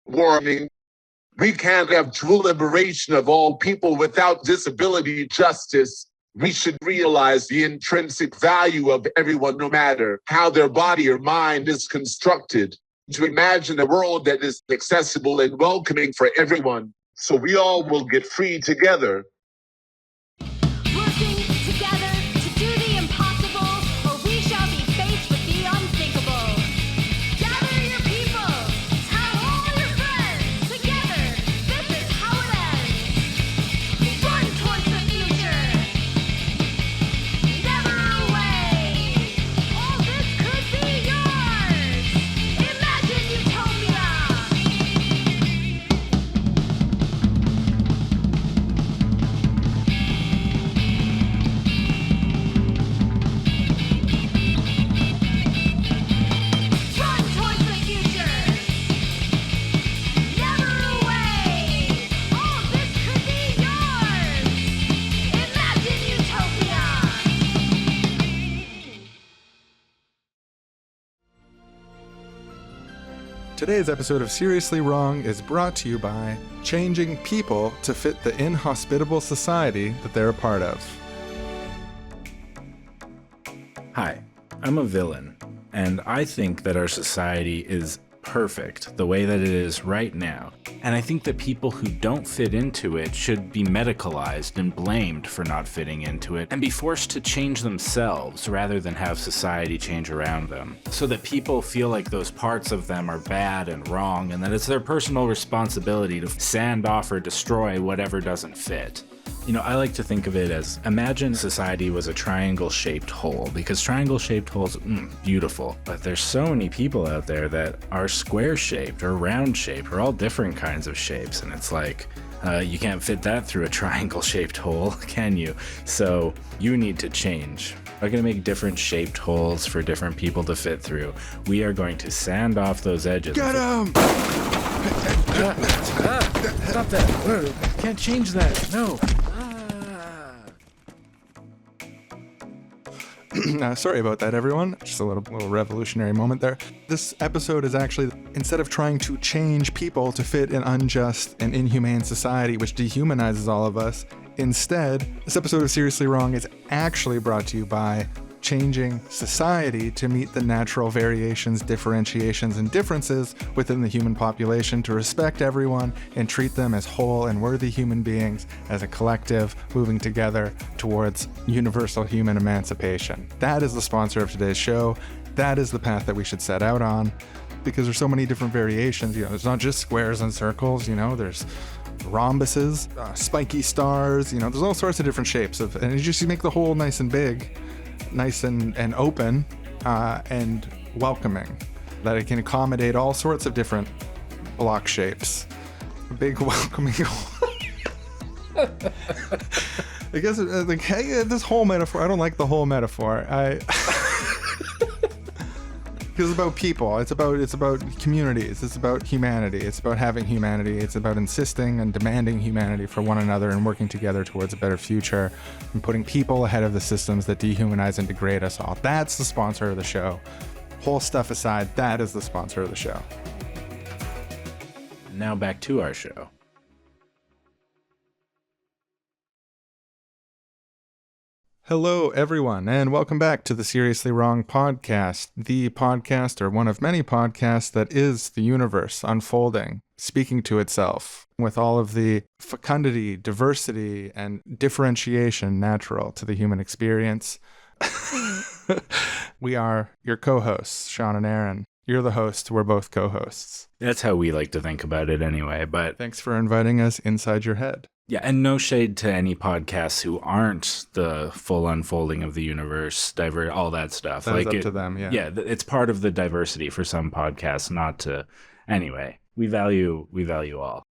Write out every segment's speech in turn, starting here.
warming. We can't have true liberation of all people without disability justice. We should realize the intrinsic value of everyone, no matter how their body or mind is constructed, to imagine a world that is accessible and welcoming for everyone, so we all will get free together. Working together to do the impossible, or we shall be faced with the unthinkable. Gather your people, tell all your friends, together, this is how it ends. Run towards the future, never away. All this could be yours. Imagine utopia. Run towards the future, never away. All this could be yours. Imagine utopia. Today's episode of Seriously Wrong is brought to you by changing people to fit the inhospitable society that they're a part of. Hi, I'm a villain, and I think that our society is perfect the way that it is right now. And I think that people who don't fit into it should be medicalized and blamed for not fitting into it and be forced to change themselves rather than have society change around them. So that people feel like those parts of them are bad and wrong and that it's their personal responsibility to sand off or destroy whatever doesn't fit. You know, I like to think of it as, imagine society was a triangle-shaped hole, because triangle-shaped holes, beautiful. But there's so many people out there that are square-shaped or round-shaped or all different kinds of shapes, and it's like, you can't fit that through a triangle-shaped hole, can you? So you need to change. We're going to make different shaped holes for different people to fit through. We are going to sand off those edges. Get him! Stop that. Whoa, can't change that. No. Sorry about that, everyone. Just a little revolutionary moment there. This episode is actually, instead of trying to change people to fit an unjust and inhumane society which dehumanizes all of us, instead, this episode of Seriously Wrong is actually brought to you by changing society to meet the natural variations, differentiations, and differences within the human population, to respect everyone and treat them as whole and worthy human beings as a collective moving together towards universal human emancipation. That is the sponsor of today's show. That is the path that we should set out on, because there's so many different variations. You know, there's not just squares and circles, you know, there's rhombuses, spiky stars, you know, there's all sorts of different shapes and you make the hole nice and big, nice and open and welcoming, that it can accommodate all sorts of different block shapes. A big welcoming I guess like, hey, this whole metaphor, I don't like the whole metaphor. Because it's about people, it's about communities, it's about humanity, it's about having humanity, it's about insisting and demanding humanity for one another and working together towards a better future and putting people ahead of the systems that dehumanize and degrade us all. That's the sponsor of the show. Whole stuff aside, that is the sponsor of the show. Now back to our show. Hello, everyone, and welcome back to the Seriously Wrong podcast, the podcast, or one of many podcasts, that is the universe unfolding, speaking to itself with all of the fecundity, diversity, and differentiation natural to the human experience. We are your co-hosts, Sean and Aaron. You're the host, we're both co-hosts. That's how we like to think about it anyway, but Thanks for inviting us inside your head. yeah, and no shade to any podcasts who aren't the full unfolding of the universe, all that stuff. That's up to them, yeah. Yeah, it's part of the diversity for some podcasts, not to... Anyway, we value all.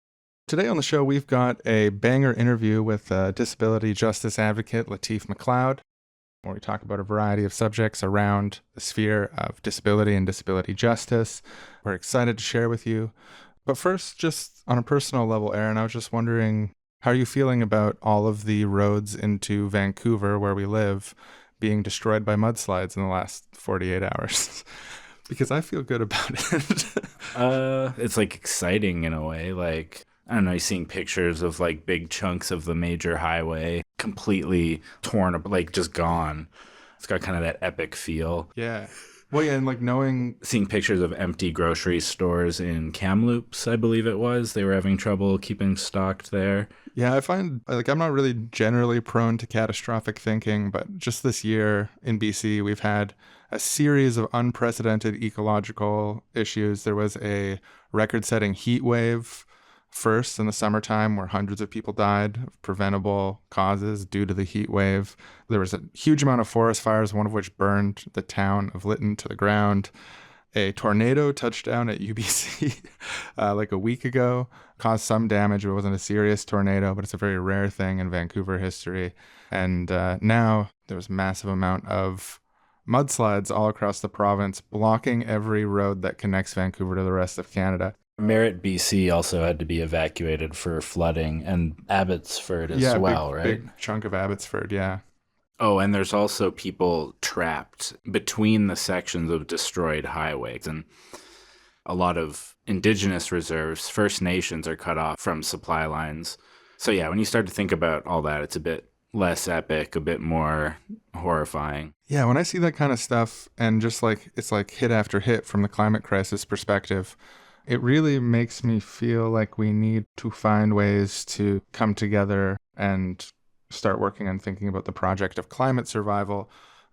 Today on the show, we've got a banger interview with disability justice advocate Lateef Mcleod, where we talk about a variety of subjects around the sphere of disability and disability justice. We're excited to share with you. But first, just on a personal level, Aaron, I was just wondering, how are you feeling about all of the roads into Vancouver, where we live, being destroyed by mudslides in the last 48 hours? Because I feel good about it. It's like exciting in a way. Like, I don't know, you're seeing pictures of like big chunks of the major highway completely torn up, like just gone. It's got kind of that epic feel. Yeah. Well, yeah, and like knowing, Seeing pictures of empty grocery stores in Kamloops, I believe it was. They were having trouble keeping stocked there. yeah, I find like I'm not really generally prone to catastrophic thinking, but just this year in BC, we've had a series of unprecedented ecological issues. There was a record-setting heat wave first in the summertime where hundreds of people died of preventable causes due to the heat wave. There was a huge amount of forest fires, one of which burned the town of Lytton to the ground. A tornado touched down at UBC like a week ago, caused some damage. It wasn't a serious tornado, but it's a very rare thing in Vancouver history. And now there was a massive amount of mudslides all across the province, blocking every road that connects Vancouver to the rest of Canada. Merritt, BC also had to be evacuated for flooding, and Abbotsford as well, right? Big chunk of Abbotsford, yeah. Oh, and there's also people trapped between the sections of destroyed highways, and a lot of indigenous reserves, First Nations, are cut off from supply lines. So yeah, when you start to think about all that, it's a bit less epic, a bit more horrifying. Yeah, when I see that kind of stuff, and just like it's like hit after hit from the climate crisis perspective, it really makes me feel like we need to find ways to come together and start working on thinking about the project of climate survival,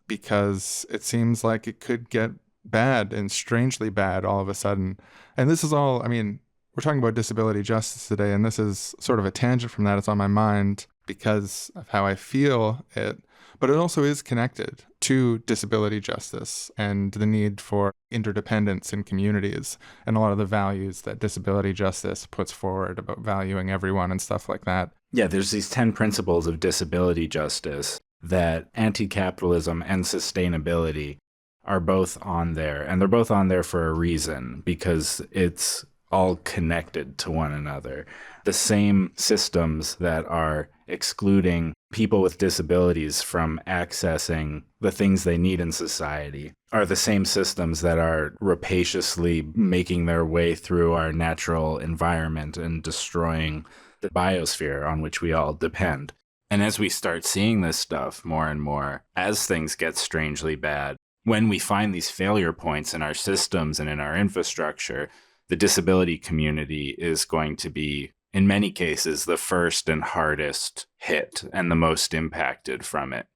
because it seems like it could get bad and strangely bad all of a sudden. And this is all, I mean, we're talking about disability justice today, and this is sort of a tangent from that. It's on my mind because of how I feel it, but it also is connected to disability justice and the need for interdependence in communities and a lot of the values that disability justice puts forward about valuing everyone and stuff like that. Yeah, there's these 10 principles of disability justice that anti-capitalism and sustainability are both on there. And they're both on there for a reason, because it's all connected to one another. The same systems that are excluding people with disabilities from accessing the things they need in society are the same systems that are rapaciously making their way through our natural environment and destroying the biosphere on which we all depend. And as we start seeing this stuff more and more, as things get strangely bad, when we find these failure points in our systems and in our infrastructure, the disability community is going to be, in many cases, the first and hardest hit and the most impacted from it.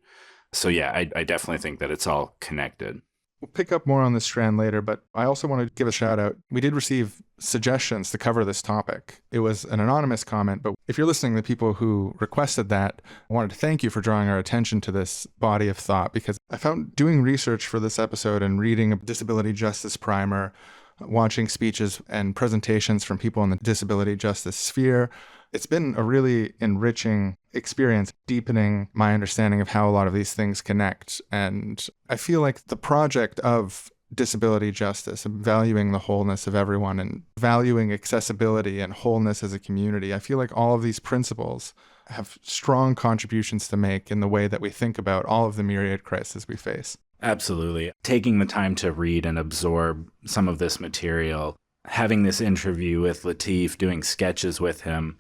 So yeah, I definitely think that it's all connected. We'll pick up more on this strand later, but I also want to give a shout out. We did receive suggestions to cover this topic. It was an anonymous comment, but if you're listening to people who requested that, I wanted to thank you for drawing our attention to this body of thought, because I found doing research for this episode and reading a disability justice primer, watching speeches and presentations from people in the disability justice sphere, it's been a really enriching experience, deepening my understanding of how a lot of these things connect. And I feel like the project of disability justice and valuing the wholeness of everyone and valuing accessibility and wholeness as a community, I feel like all of these principles have strong contributions to make in the way that we think about all of the myriad crises we face. Absolutely. Taking the time to read and absorb some of this material, having this interview with Lateef, doing sketches with him,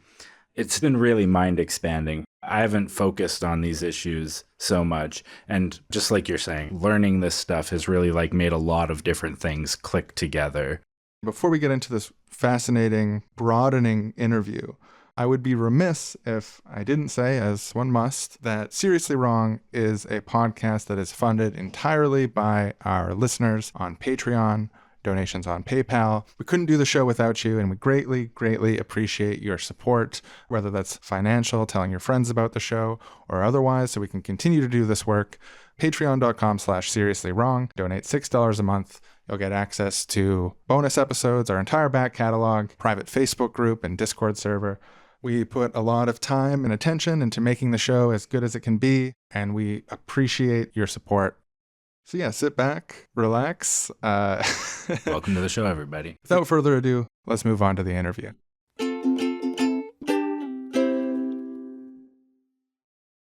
it's been really mind expanding. I haven't focused on these issues so much. And just like you're saying, learning this stuff has really like made a lot of different things click together. Before we get into this fascinating, broadening interview, I would be remiss if I didn't say, as one must, that Seriously Wrong is a podcast that is funded entirely by our listeners on Patreon, donations on PayPal. We couldn't do the show without you, and we greatly, greatly appreciate your support, whether that's financial, telling your friends about the show, or otherwise, so we can continue to do this work. Patreon.com/SeriouslyWrong. Donate $6 a month. You'll get access to bonus episodes, our entire back catalog, private Facebook group, and Discord server. We put a lot of time and attention into making the show as good as it can be, and we appreciate your support. So yeah, sit back, relax. Welcome to the show, everybody. Without further ado, let's move on to the interview.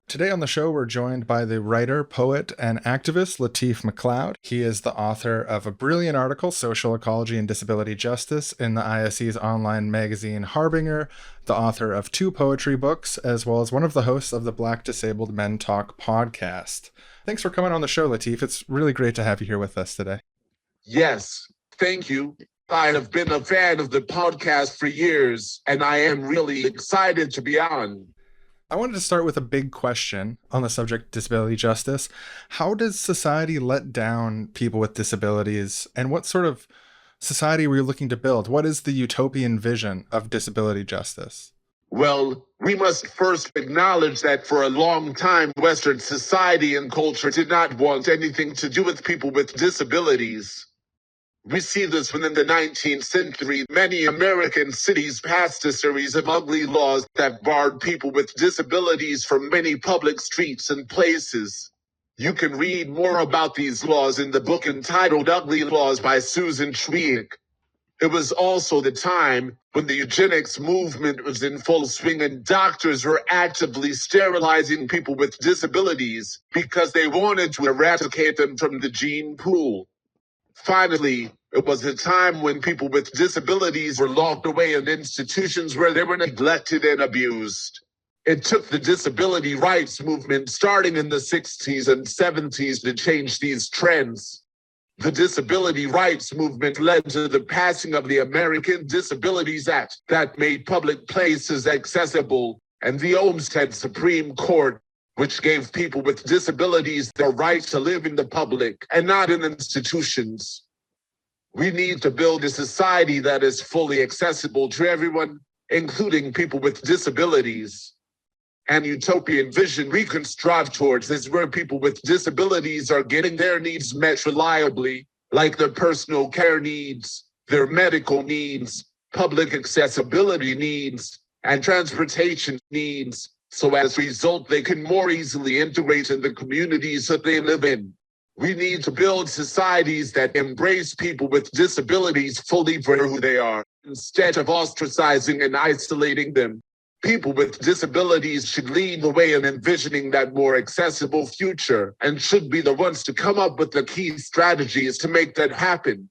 Today on the show, we're joined by the writer, poet, and activist Lateef Mcleod. He is the author of a brilliant article, Social Ecology and Disability Justice, in the ISE's online magazine Harbinger, the author of 2 poetry books, as well as one of the hosts of the Black Disabled Men Talk podcast. Thanks for coming on the show, Lateef. It's really great to have you here with us today. Yes, thank you. I have been a fan of the podcast for years, and I am really excited to be on. I wanted to start with a big question on the subject of disability justice. How does society let down people with disabilities, and what sort of society were you looking to build? What is the utopian vision of disability justice? Well, we must first acknowledge that for a long time, Western society and culture did not want anything to do with people with disabilities. We see this when in the 19th century, many American cities passed a series of ugly laws that barred people with disabilities from many public streets and places. You can read more about these laws in the book entitled Ugly Laws by Susan Schweik. It was also the time when the eugenics movement was in full swing and doctors were actively sterilizing people with disabilities because they wanted to eradicate them from the gene pool. Finally, it was a time when people with disabilities were locked away in institutions where they were neglected and abused. It took the disability rights movement starting in the 60s and 70s to change these trends. The disability rights movement led to the passing of the American Disabilities Act that made public places accessible, and the Olmsted Supreme Court, which gave people with disabilities the right to live in the public and not in institutions. We need to build a society that is fully accessible to everyone, including people with disabilities. An utopian vision we can strive towards is where people with disabilities are getting their needs met reliably, like their personal care needs, their medical needs, public accessibility needs, and transportation needs, so as a result they can more easily integrate in the communities that they live in. We need to build societies that embrace people with disabilities fully for who they are, instead of ostracizing and isolating them. People with disabilities should lead the way in envisioning that more accessible future and should be the ones to come up with the key strategies to make that happen.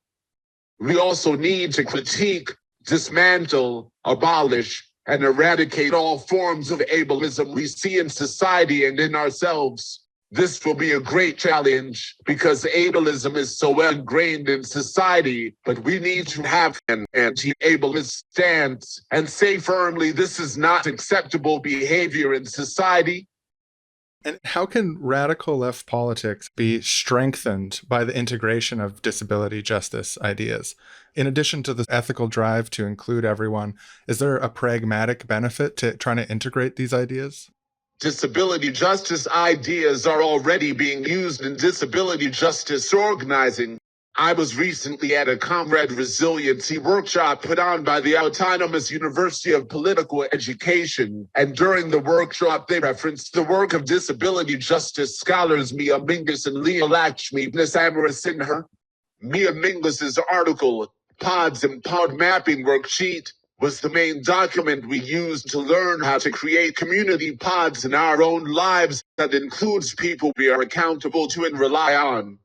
We also need to critique, dismantle, abolish, and eradicate all forms of ableism we see in society and in ourselves. This will be a great challenge because ableism is so well ingrained in society, but we need to have an anti-ableist stance and say firmly this is not acceptable behavior in society. And how can radical left politics be strengthened by the integration of disability justice ideas? In addition to the ethical drive to include everyone, is there a pragmatic benefit to trying to integrate these ideas? Disability justice ideas are already being used in disability justice organizing. I was recently at a Comrade Resiliency workshop put on by the Autonomous University of Political Education, and during the workshop they referenced the work of disability justice scholars Mia Mingus and Leah Lakshmi Narasimha. Mia Mingus's article, Pods and Pod Mapping Worksheet, was the main document we used to learn how to create community pods in our own lives that includes people we are accountable to and rely on.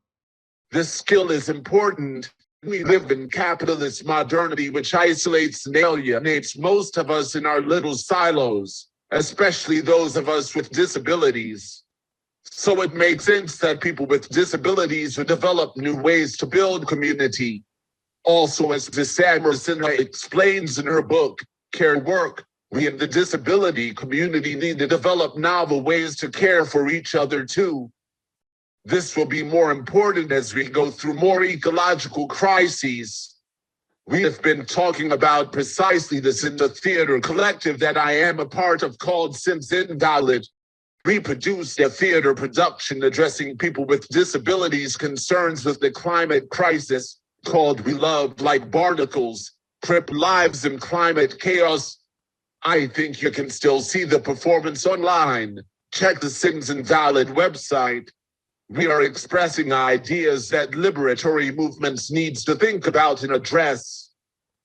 This skill is important. We live in capitalist modernity, which isolates and alienates most of us in our little silos, especially those of us with disabilities. So it makes sense that people with disabilities would develop new ways to build community. Also, as Sinha explains in her book, Care Work, we in the disability community need to develop novel ways to care for each other too. This will be more important as we go through more ecological crises. We have been talking about precisely this in the theater collective that I am a part of called Since Invalid. We produced a theater production addressing people with disabilities concerns with the climate crisis, called We Love Like Barnacles, Crip Lives in Climate Chaos. I think you can still see the performance online. Check the Sins Invalid website. We are expressing ideas that liberatory movements needs to think about and address.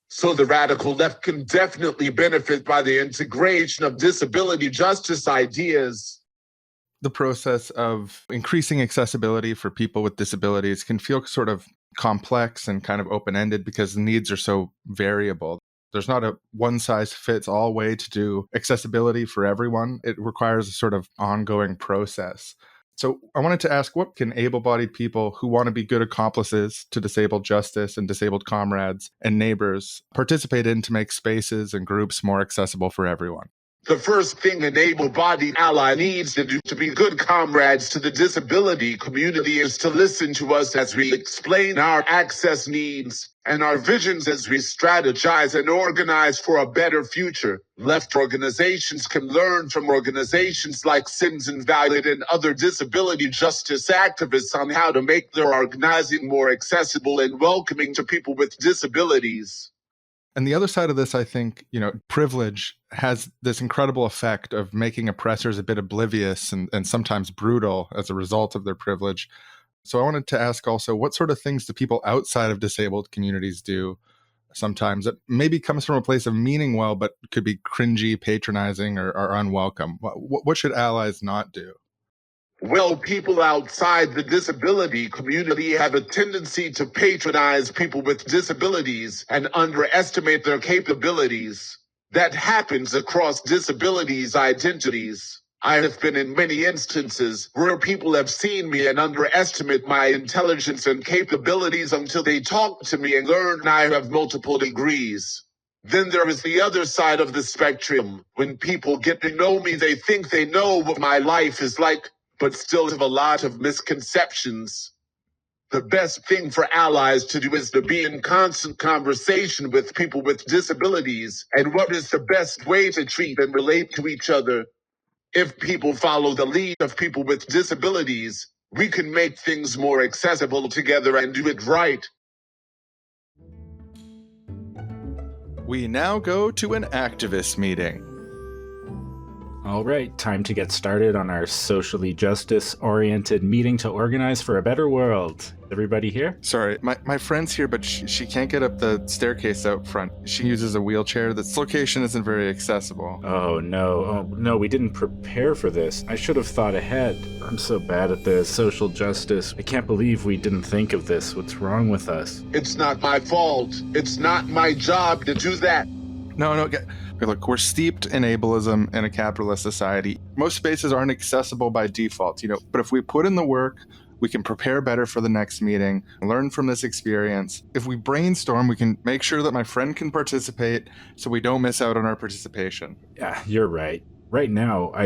So the radical left can definitely benefit by the integration of disability justice ideas. The process of increasing accessibility for people with disabilities can feel sort of complex and kind of open-ended because the needs are so variable. There's not a one-size-fits-all way to do accessibility for everyone. It requires a sort of ongoing process. So I wanted to ask, what can able-bodied people who want to be good accomplices to disabled justice and disabled comrades and neighbors participate in to make spaces and groups more accessible for everyone? The first thing an able-bodied ally needs to do to be good comrades to the disability community is to listen to us as we explain our access needs and our visions as we strategize and organize for a better future. Left organizations can learn from organizations like Sins Invalid and other disability justice activists on how to make their organizing more accessible and welcoming to people with disabilities. And the other side of this, I think, privilege has this incredible effect of making oppressors a bit oblivious and sometimes brutal as a result of their privilege. So I wanted to ask also, what sort of things do people outside of disabled communities do sometimes that maybe comes from a place of meaning well, but could be cringy, patronizing, or unwelcome? What should allies not do? Well, people outside the disability community have a tendency to patronize people with disabilities and underestimate their capabilities. That happens across disabilities identities. I have been in many instances where people have seen me and underestimate my intelligence and capabilities until they talk to me and learn I have multiple degrees. Then there is the other side of the spectrum. When people get to know me, they think they know what my life is like, but still have a lot of misconceptions. The best thing for allies to do is to be in constant conversation with people with disabilities and what is the best way to treat and relate to each other. If people follow the lead of people with disabilities, we can make things more accessible together and do it right. We now go to an activist meeting. All right, time to get started on our socially justice-oriented meeting to organize for a better world. Everybody here? Sorry, my friend's here, but she can't get up the staircase out front. She uses a wheelchair. This location isn't very accessible. Oh no, we didn't prepare for this. I should have thought ahead. I'm so bad at this. Social justice. I can't believe we didn't think of this. What's wrong with us? It's not my fault. It's not my job to do that. No, look, we're steeped in ableism in a capitalist society. Most spaces aren't accessible by default, but if we put in the work, we can prepare better for the next meeting, learn from this experience. If we brainstorm, we can make sure that my friend can participate so we don't miss out on our participation. Yeah, you're right. Right now, I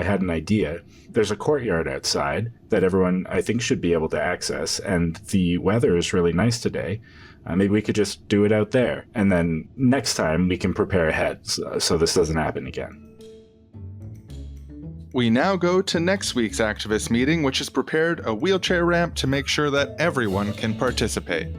had an idea. There's a courtyard outside that everyone, I think, should be able to access, and the weather is really nice today. Maybe we could just do it out there, and then next time we can prepare ahead so this doesn't happen again. We now go to next week's activist meeting, which has prepared a wheelchair ramp to make sure that everyone can participate.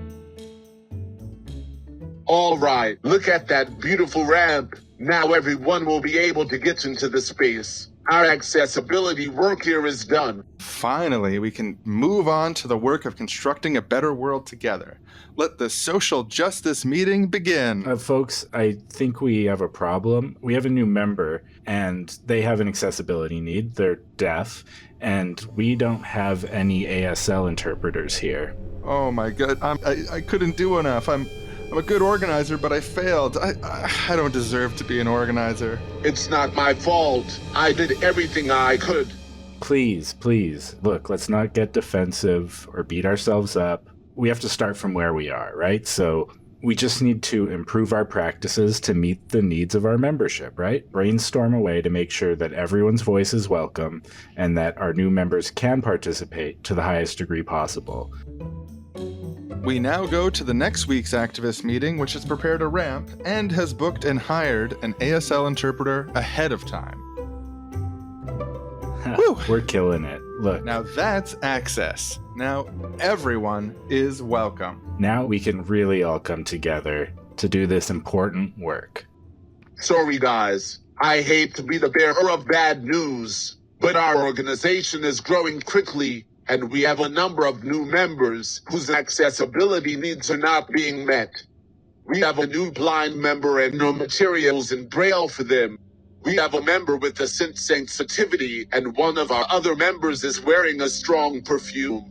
All right, look at that beautiful ramp. Now everyone will be able to get into the space. Our accessibility work here is done. Finally, we can move on to the work of constructing a better world together. Let the social justice meeting begin. Folks, I think we have a problem. We have a new member, and they have an accessibility need. They're deaf, and we don't have any ASL interpreters here. Oh my God, I couldn't do enough. I'm a good organizer, but I failed. I don't deserve to be an organizer. It's not my fault. I did everything I could. Please. Look, let's not get defensive or beat ourselves up. We have to start from where we are, right? So we just need to improve our practices to meet the needs of our membership, right? Brainstorm a way to make sure that everyone's voice is welcome and that our new members can participate to the highest degree possible. We now go to the next week's activist meeting, which has prepared a ramp and has booked and hired an ASL interpreter ahead of time. Woo! We're killing it. Look. Now that's access. Now everyone is welcome. Now we can really all come together to do this important work. Sorry, guys. I hate to be the bearer of bad news, but our organization is growing quickly, and we have a number of new members whose accessibility needs are not being met. We have a new blind member and no materials in Braille for them. We have a member with a scent sensitivity, and one of our other members is wearing a strong perfume.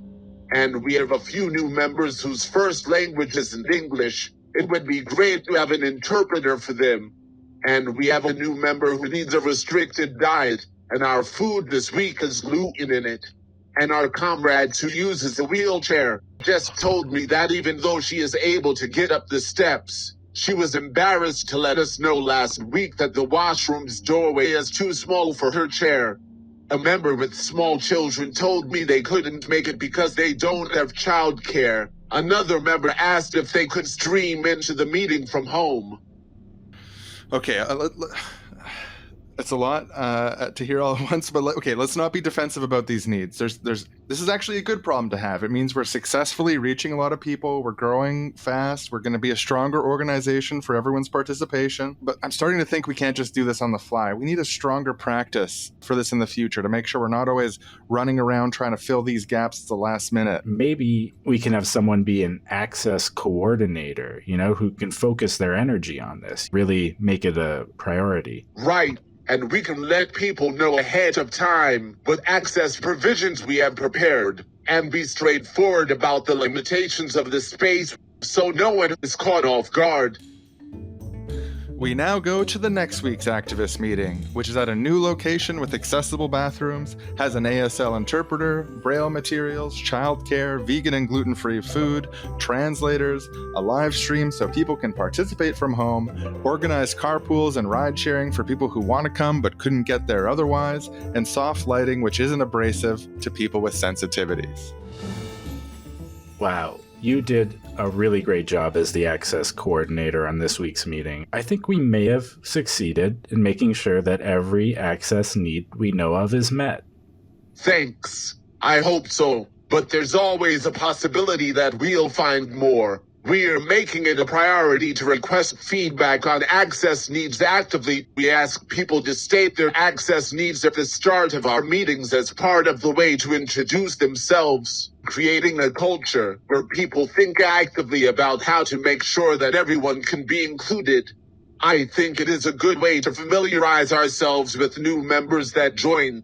And we have a few new members whose first language isn't English. It would be great to have an interpreter for them. And we have a new member who needs a restricted diet, and our food this week has gluten in it. And our comrade who uses a wheelchair just told me that even though she is able to get up the steps, she was embarrassed to let us know last week that the washroom's doorway is too small for her chair. A member with small children told me they couldn't make it because they don't have childcare. Another member asked if they could stream into the meeting from home. Okay, it's a lot to hear all at once, but let's not be defensive about these needs. This is actually a good problem to have. It means we're successfully reaching a lot of people. We're growing fast. We're going to be a stronger organization for everyone's participation. But I'm starting to think we can't just do this on the fly. We need a stronger practice for this in the future to make sure we're not always running around trying to fill these gaps at the last minute. Maybe we can have someone be an access coordinator, who can focus their energy on this, really make it a priority. Right. And we can let people know ahead of time what access provisions we have prepared, and be straightforward about the limitations of the space so no one is caught off guard. We now go to the next week's activist meeting, which is at a new location with accessible bathrooms, has an ASL interpreter, braille materials, childcare, vegan and gluten-free food, translators, a live stream so people can participate from home, organized carpools and ride sharing for people who want to come but couldn't get there otherwise, and soft lighting which isn't abrasive to people with sensitivities. Wow. You did a really great job as the access coordinator on this week's meeting. I think we may have succeeded in making sure that every access need we know of is met. Thanks. I hope so. But there's always a possibility that we'll find more. We're making it a priority to request feedback on access needs actively. We ask people to state their access needs at the start of our meetings as part of the way to introduce themselves, creating a culture where people think actively about how to make sure that everyone can be included. I think it is a good way to familiarize ourselves with new members that join.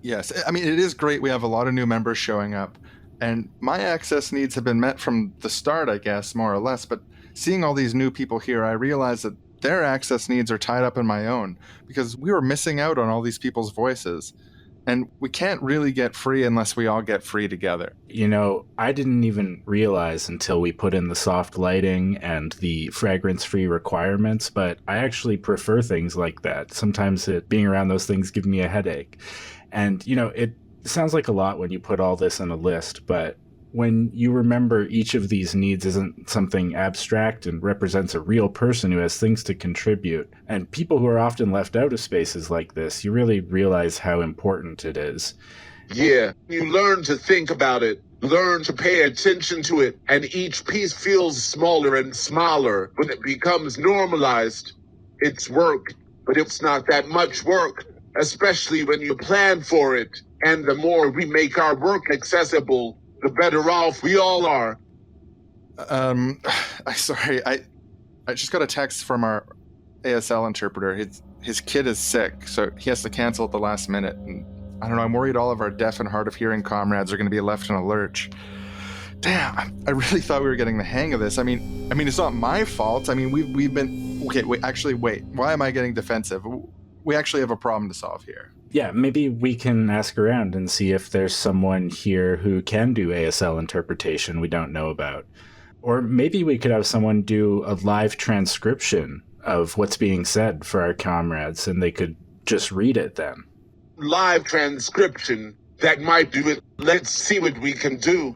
Yes, I mean, it is great we have a lot of new members showing up. And my access needs have been met from the start, I guess, more or less. But seeing all these new people here, I realized that their access needs are tied up in my own, because we were missing out on all these people's voices. And we can't really get free unless we all get free together. I didn't even realize until we put in the soft lighting and the fragrance-free requirements, but I actually prefer things like that. Sometimes being around those things gives me a headache. And, it sounds like a lot when you put all this in a list, but when you remember each of these needs isn't something abstract and represents a real person who has things to contribute, and people who are often left out of spaces like this, you really realize how important it is. Yeah, you learn to think about it, learn to pay attention to it, and each piece feels smaller and smaller when it becomes normalized. It's work, but it's not that much work, especially when you plan for it. And the more we make our work accessible, the better off we all are. I just got a text from our ASL interpreter. His kid is sick, so he has to cancel at the last minute. And I don't know, I'm worried all of our deaf and hard of hearing comrades are going to be left in a lurch. Damn, I really thought we were getting the hang of this. I mean, it's not my fault. I mean, we've been... Okay, wait. Why am I getting defensive? We actually have a problem to solve here. Yeah, maybe we can ask around and see if there's someone here who can do ASL interpretation we don't know about. Or maybe we could have someone do a live transcription of what's being said for our comrades, and they could just read it then. Live transcription, that might do it. Let's see what we can do.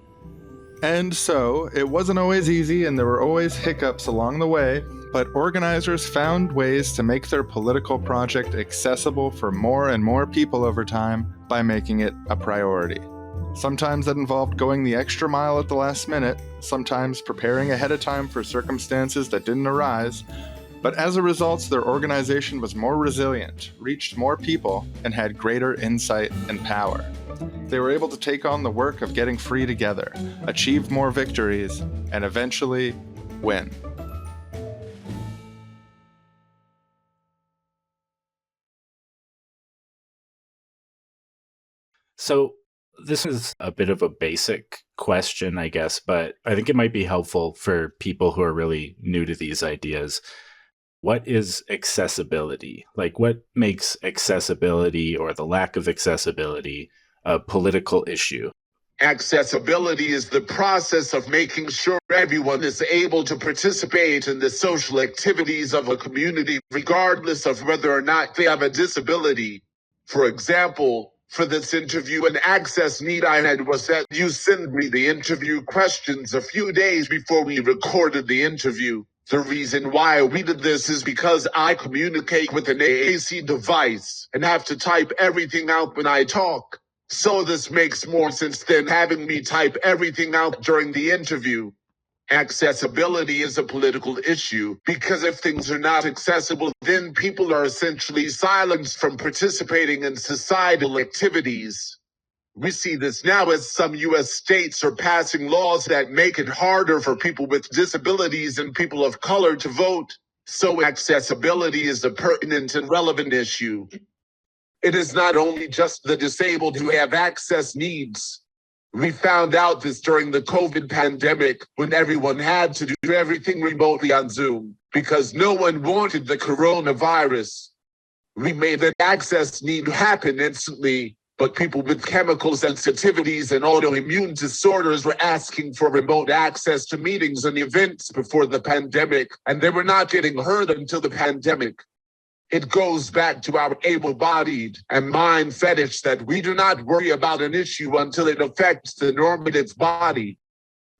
And so, it wasn't always easy, and there were always hiccups along the way, but organizers found ways to make their political project accessible for more and more people over time by making it a priority. Sometimes that involved going the extra mile at the last minute, sometimes preparing ahead of time for circumstances that didn't arise, but as a result, their organization was more resilient, reached more people, and had greater insight and power. They were able to take on the work of getting free together, achieve more victories, and eventually win. So this is a bit of a basic question, I guess, but I think it might be helpful for people who are really new to these ideas. What is accessibility? Like, what makes accessibility or the lack of accessibility a political issue? Accessibility is the process of making sure everyone is able to participate in the social activities of a community, regardless of whether or not they have a disability. For example, for this interview, an access need I had was that you send me the interview questions a few days before we recorded the interview. The reason why we did this is because I communicate with an AAC device and have to type everything out when I talk. So this makes more sense than having me type everything out during the interview. Accessibility is a political issue because if things are not accessible, then people are essentially silenced from participating in societal activities. We see this now as some U.S. states are passing laws that make it harder for people with disabilities and people of color to vote. So accessibility is a pertinent and relevant issue. It is not only just the disabled who have access needs. We found out this during the COVID pandemic when everyone had to do everything remotely on Zoom because no one wanted the coronavirus. We made that access need happen instantly, but people with chemical sensitivities and autoimmune disorders were asking for remote access to meetings and events before the pandemic, and they were not getting heard until the pandemic. It goes back to our able-bodied and mind fetish that we do not worry about an issue until it affects the normative body.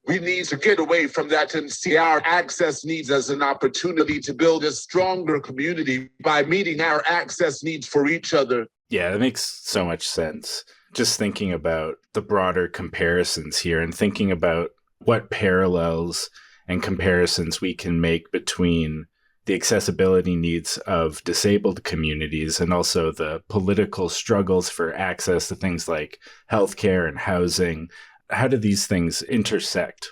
We need to get away from that and see our access needs as an opportunity to build a stronger community by meeting our access needs for each other. Yeah, that makes so much sense. Just thinking about the broader comparisons here and thinking about what parallels and comparisons we can make between the accessibility needs of disabled communities and also the political struggles for access to things like healthcare and housing. How do these things intersect?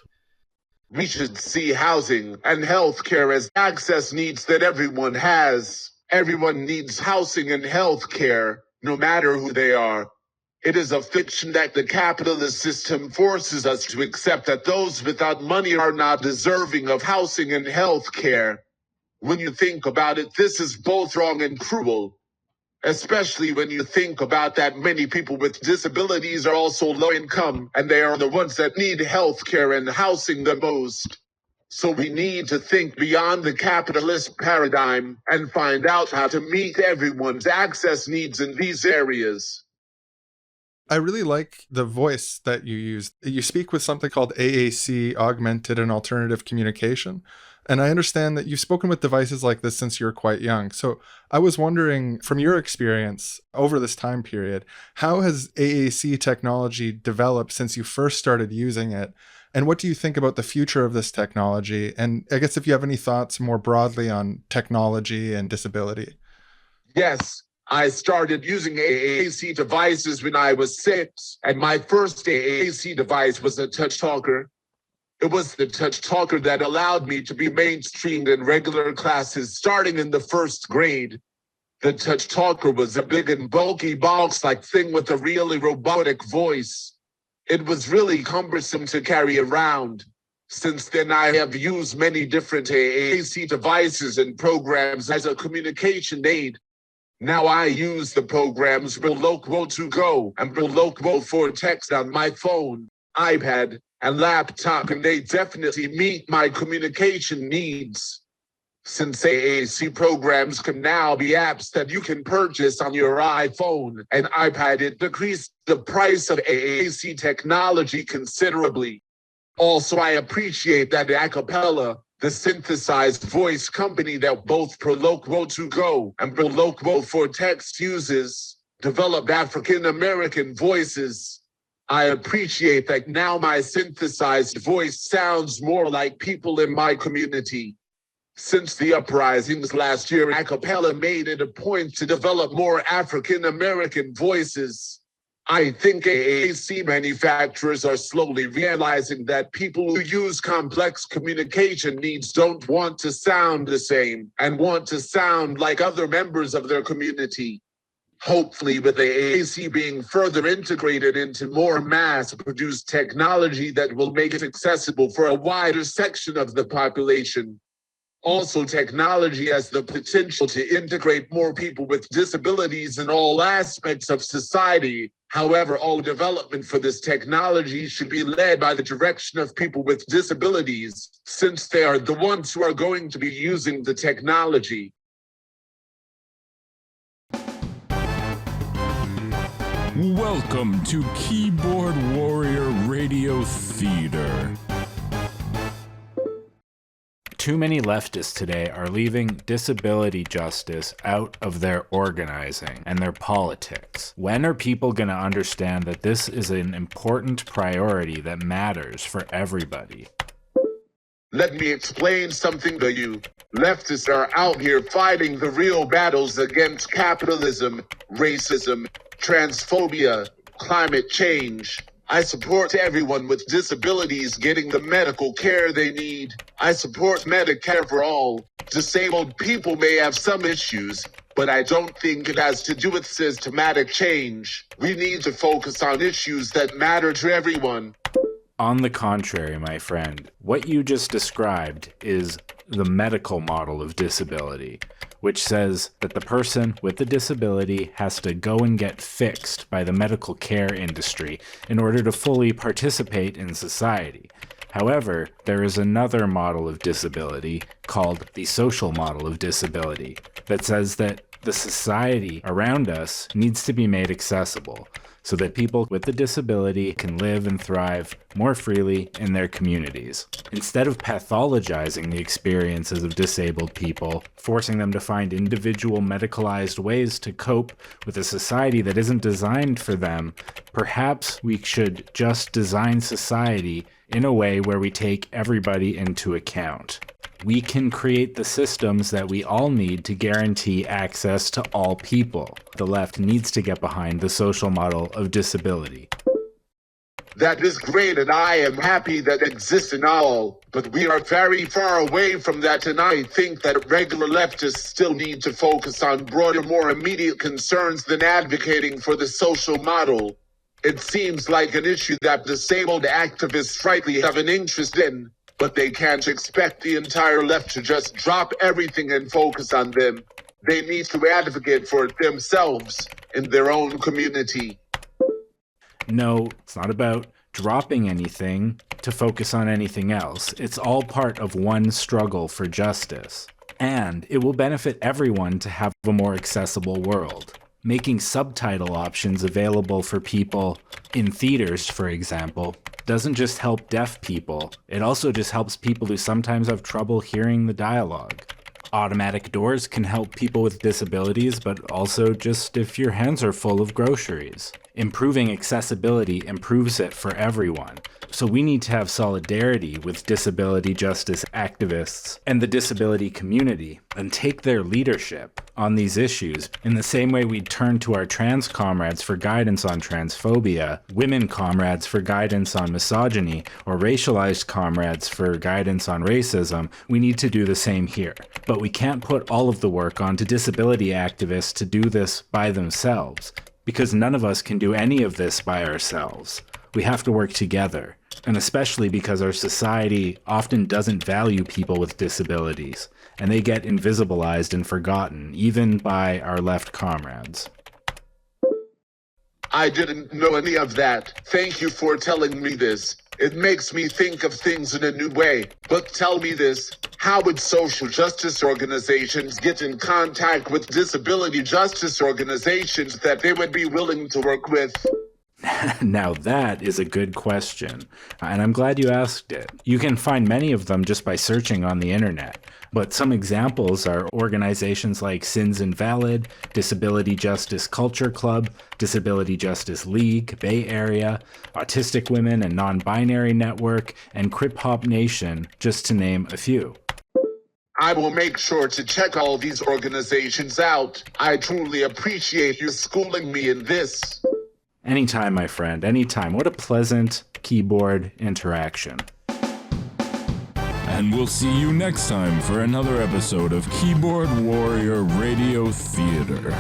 We should see housing and healthcare as access needs that everyone has. Everyone needs housing and healthcare, no matter who they are. It is a fiction that the capitalist system forces us to accept that those without money are not deserving of housing and healthcare. When you think about it, this is both wrong and cruel, especially when you think about that many people with disabilities are also low income and they are the ones that need health care and housing the most. So we need to think beyond the capitalist paradigm and find out how to meet everyone's access needs in these areas. I really like the voice that you use. You speak with something called AAC, Augmented and Alternative Communication. And I understand that you've spoken with devices like this since you were quite young. So I was wondering, from your experience over this time period, how has AAC technology developed since you first started using it? And what do you think about the future of this technology? And I guess if you have any thoughts more broadly on technology and disability. Yes, I started using AAC devices when I was 6, and my first AAC device was a touch talker. It was the touch talker that allowed me to be mainstreamed in regular classes starting in the 1st grade. The touch talker was a big and bulky box-like thing with a really robotic voice. It was really cumbersome to carry around. Since then, I have used many different AAC devices and programs as a communication aid. Now I use the programs Brilokwo2Go and Brilokwo for text on my phone, iPad, and laptop, and they definitely meet my communication needs. Since AAC programs can now be apps that you can purchase on your iPhone and iPad, it decreased the price of AAC technology considerably. Also, I appreciate that Acapella, the synthesized voice company that both Brilokwo2Go and Brilokwo for text uses, developed African American voices. I appreciate that now my synthesized voice sounds more like people in my community. Since the uprisings last year, Acapella made it a point to develop more African American voices. I think AAC manufacturers are slowly realizing that people who use complex communication needs don't want to sound the same and want to sound like other members of their community. Hopefully, with the AAC being further integrated into more mass-produced technology that will make it accessible for a wider section of the population. Also, technology has the potential to integrate more people with disabilities in all aspects of society. However, all development for this technology should be led by the direction of people with disabilities, since they are the ones who are going to be using the technology. Welcome to Keyboard Warrior Radio Theater. Too many leftists today are leaving disability justice out of their organizing and their politics. When are people going to understand that this is an important priority that matters for everybody? Let me explain something to you. Leftists are out here fighting the real battles against capitalism, racism, transphobia, climate change. I support everyone with disabilities getting the medical care they need. I support Medicare for all. Disabled people may have some issues, but I don't think it has to do with systematic change. We need to focus on issues that matter to everyone. On the contrary, my friend, what you just described is the medical model of disability, which says that the person with the disability has to go and get fixed by the medical care industry in order to fully participate in society. However, there is another model of disability called the social model of disability that says that the society around us needs to be made accessible so that people with the disability can live and thrive more freely in their communities. Instead of pathologizing the experiences of disabled people, forcing them to find individual medicalized ways to cope with a society that isn't designed for them, perhaps we should just design society in a way where we take everybody into account. We can create the systems that we all need to guarantee access to all people. The left needs to get behind the social model of disability. That is great, and I am happy that it exists in all. But we are very far away from that, and I think that regular leftists still need to focus on broader, more immediate concerns than advocating for the social model. It seems like an issue that disabled activists rightly have an interest in, but they can't expect the entire left to just drop everything and focus on them. They need to advocate for it themselves in their own community. No, it's not about dropping anything to focus on anything else. It's all part of one struggle for justice. And it will benefit everyone to have a more accessible world. Making subtitle options available for people in theaters, for example, doesn't just help deaf people, it also just helps people who sometimes have trouble hearing the dialogue. Automatic doors can help people with disabilities, but also just if your hands are full of groceries. Improving accessibility improves it for everyone. So we need to have solidarity with disability justice activists and the disability community and take their leadership on these issues in the same way we turn to our trans comrades for guidance on transphobia, women comrades for guidance on misogyny, or racialized comrades for guidance on racism. We need to do the same here. But we can't put all of the work onto disability activists to do this by themselves, because none of us can do any of this by ourselves. We have to work together, and especially because our society often doesn't value people with disabilities, and they get invisibilized and forgotten, even by our left comrades. I didn't know any of that. Thank you for telling me this. It makes me think of things in a new way. But tell me this, how would social justice organizations get in contact with disability justice organizations that they would be willing to work with? Now that is a good question, and I'm glad you asked it. You can find many of them just by searching on the internet, but some examples are organizations like Sins Invalid, Disability Justice Culture Club, Disability Justice League, Bay Area, Autistic Women and Non-Binary Network, and Crip Hop Nation, just to name a few. I will make sure to check all these organizations out. I truly appreciate you schooling me in this. Anytime, my friend, anytime. What a pleasant keyboard interaction. And we'll see you next time for another episode of Keyboard Warrior Radio Theater.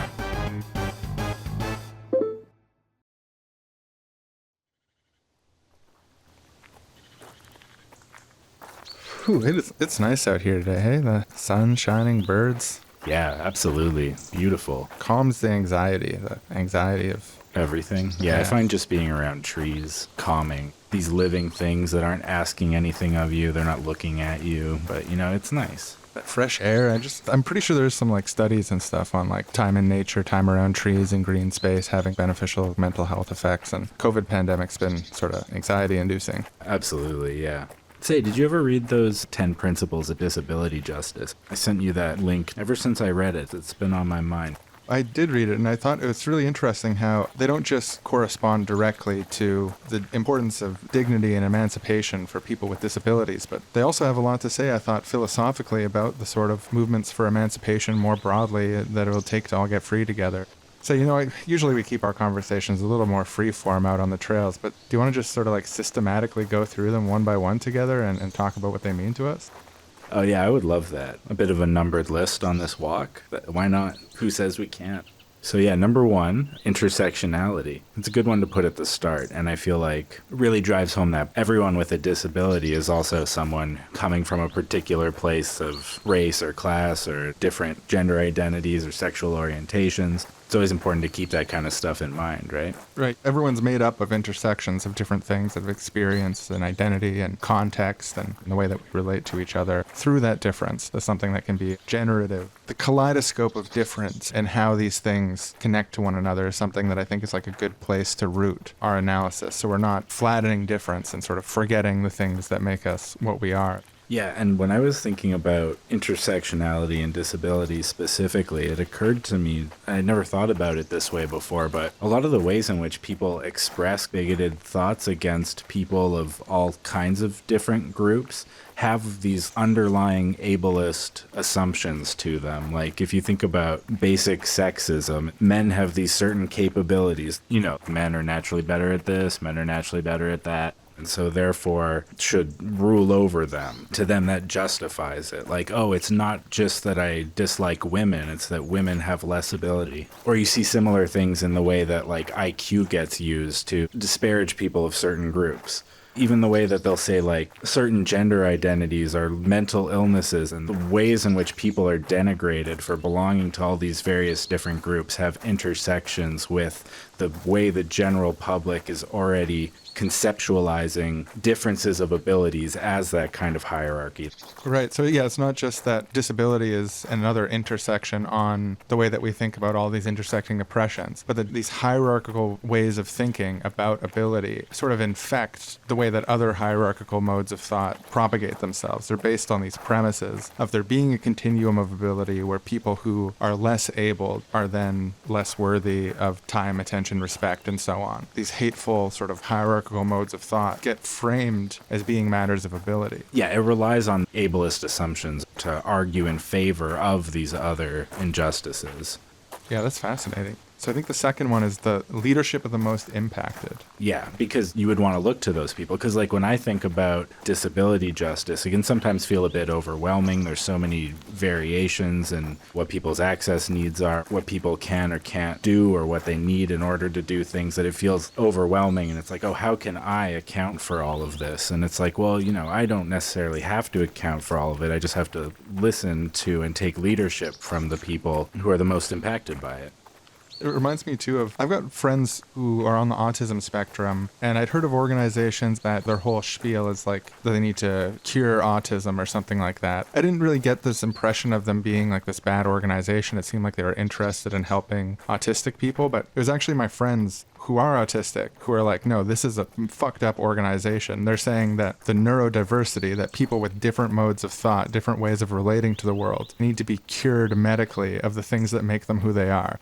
Ooh, it's nice out here today, hey? The sun shining, birds. Yeah, absolutely. Beautiful. Calms the anxiety of... Everything. Yeah, I find just being around trees calming. These living things that aren't asking anything of you, they're not looking at you, but it's nice. That fresh air. I'm pretty sure there's some like studies and stuff on like time in nature, time around trees and green space having beneficial mental health effects, and COVID pandemic's been sort of anxiety inducing. Absolutely, yeah. Say, did you ever read those 10 Principles of Disability Justice? I sent you that link. Ever since I read it, it's been on my mind. I did read it, and I thought it was really interesting how they don't just correspond directly to the importance of dignity and emancipation for people with disabilities, but they also have a lot to say, I thought, philosophically about the sort of movements for emancipation more broadly that it will take to all get free together. So, usually we keep our conversations a little more free-form out on the trails, but do you want to just sort of like systematically go through them one by one together and talk about what they mean to us? Oh, yeah, I would love that. A bit of a numbered list on this walk. Why not? Who says we can't? So, yeah, number 1, intersectionality. It's a good one to put at the start, and I feel like it really drives home that everyone with a disability is also someone coming from a particular place of race or class or different gender identities or sexual orientations. It's always important to keep that kind of stuff in mind, right? Right. Everyone's made up of intersections of different things, of experience and identity and context and the way that we relate to each other through that difference. There's something that can be generative. The kaleidoscope of difference and how these things connect to one another is something that I think is like a good place to root our analysis. So we're not flattening difference and sort of forgetting the things that make us what we are. Yeah, and when I was thinking about intersectionality and disability specifically, it occurred to me, I never thought about it this way before, but a lot of the ways in which people express bigoted thoughts against people of all kinds of different groups have these underlying ableist assumptions to them. Like if you think about basic sexism, men have these certain capabilities. Men are naturally better at this, men are naturally better at that. And so therefore should rule over them. To them, that justifies it. Like, oh, it's not just that I dislike women, it's that women have less ability. Or you see similar things in the way that like IQ gets used to disparage people of certain groups. Even the way that they'll say like certain gender identities are mental illnesses, and the ways in which people are denigrated for belonging to all these various different groups have intersections with the way the general public is already conceptualizing differences of abilities as that kind of hierarchy. Right. So yeah, it's not just that disability is another intersection on the way that we think about all these intersecting oppressions, but that these hierarchical ways of thinking about ability sort of infect the way that other hierarchical modes of thought propagate themselves. They're based on these premises of there being a continuum of ability where people who are less able are then less worthy of time, attention, respect, and so on. These hateful sort of hierarchical modes of thought get framed as being matters of ability. Yeah, it relies on ableist assumptions to argue in favor of these other injustices. Yeah, that's fascinating. So I think the second one is the leadership of the most impacted. Yeah, because you would want to look to those people. Because like when I think about disability justice, it can sometimes feel a bit overwhelming. There's so many variations in what people's access needs are, what people can or can't do, or what they need in order to do things, that it feels overwhelming. And it's like, oh, how can I account for all of this? And it's like, well, I don't necessarily have to account for all of it. I just have to listen to and take leadership from the people who are the most impacted by it. It reminds me, too, of I've got friends who are on the autism spectrum, and I'd heard of organizations that their whole spiel is like that they need to cure autism or something like that. I didn't really get this impression of them being like this bad organization. It seemed like they were interested in helping autistic people, but it was actually my friends who are autistic who are like, no, this is a fucked up organization. They're saying that the neurodiversity, that people with different modes of thought, different ways of relating to the world, need to be cured medically of the things that make them who they are.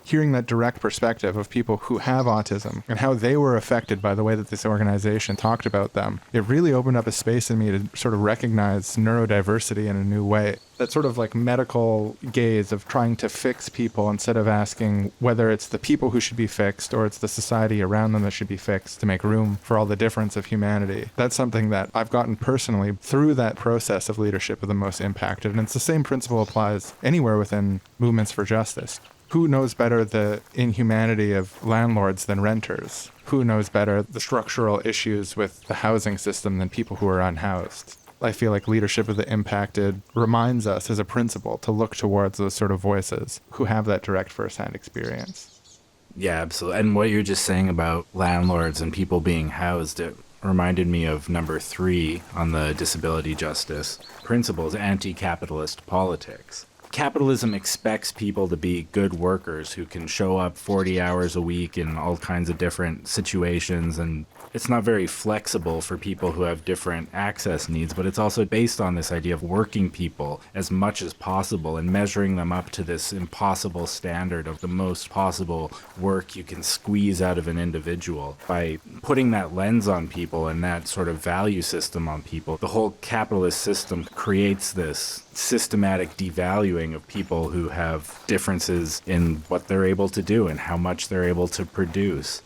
Hearing that direct perspective of people who have autism and how they were affected by the way that this organization talked about them, it really opened up a space in me to sort of recognize neurodiversity in a new way. That sort of like medical gaze of trying to fix people instead of asking whether it's the people who should be fixed or it's the society around them that should be fixed to make room for all the difference of humanity. That's something that I've gotten personally through that process of leadership of the most impacted. And it's the same principle applies anywhere within movements for justice. Who knows better the inhumanity of landlords than renters? Who knows better the structural issues with the housing system than people who are unhoused? I feel like leadership of the impacted reminds us as a principle to look towards those sort of voices who have that direct firsthand experience. Yeah, absolutely. And what you're just saying about landlords and people being housed, it reminded me of number 3 on the disability justice principles, anti-capitalist politics. Capitalism expects people to be good workers who can show up 40 hours a week in all kinds of different situations, and it's not very flexible for people who have different access needs, but it's also based on this idea of working people as much as possible and measuring them up to this impossible standard of the most possible work you can squeeze out of an individual. By putting that lens on people and that sort of value system on people, the whole capitalist system creates this systematic devaluing of people who have differences in what they're able to do and how much they're able to produce.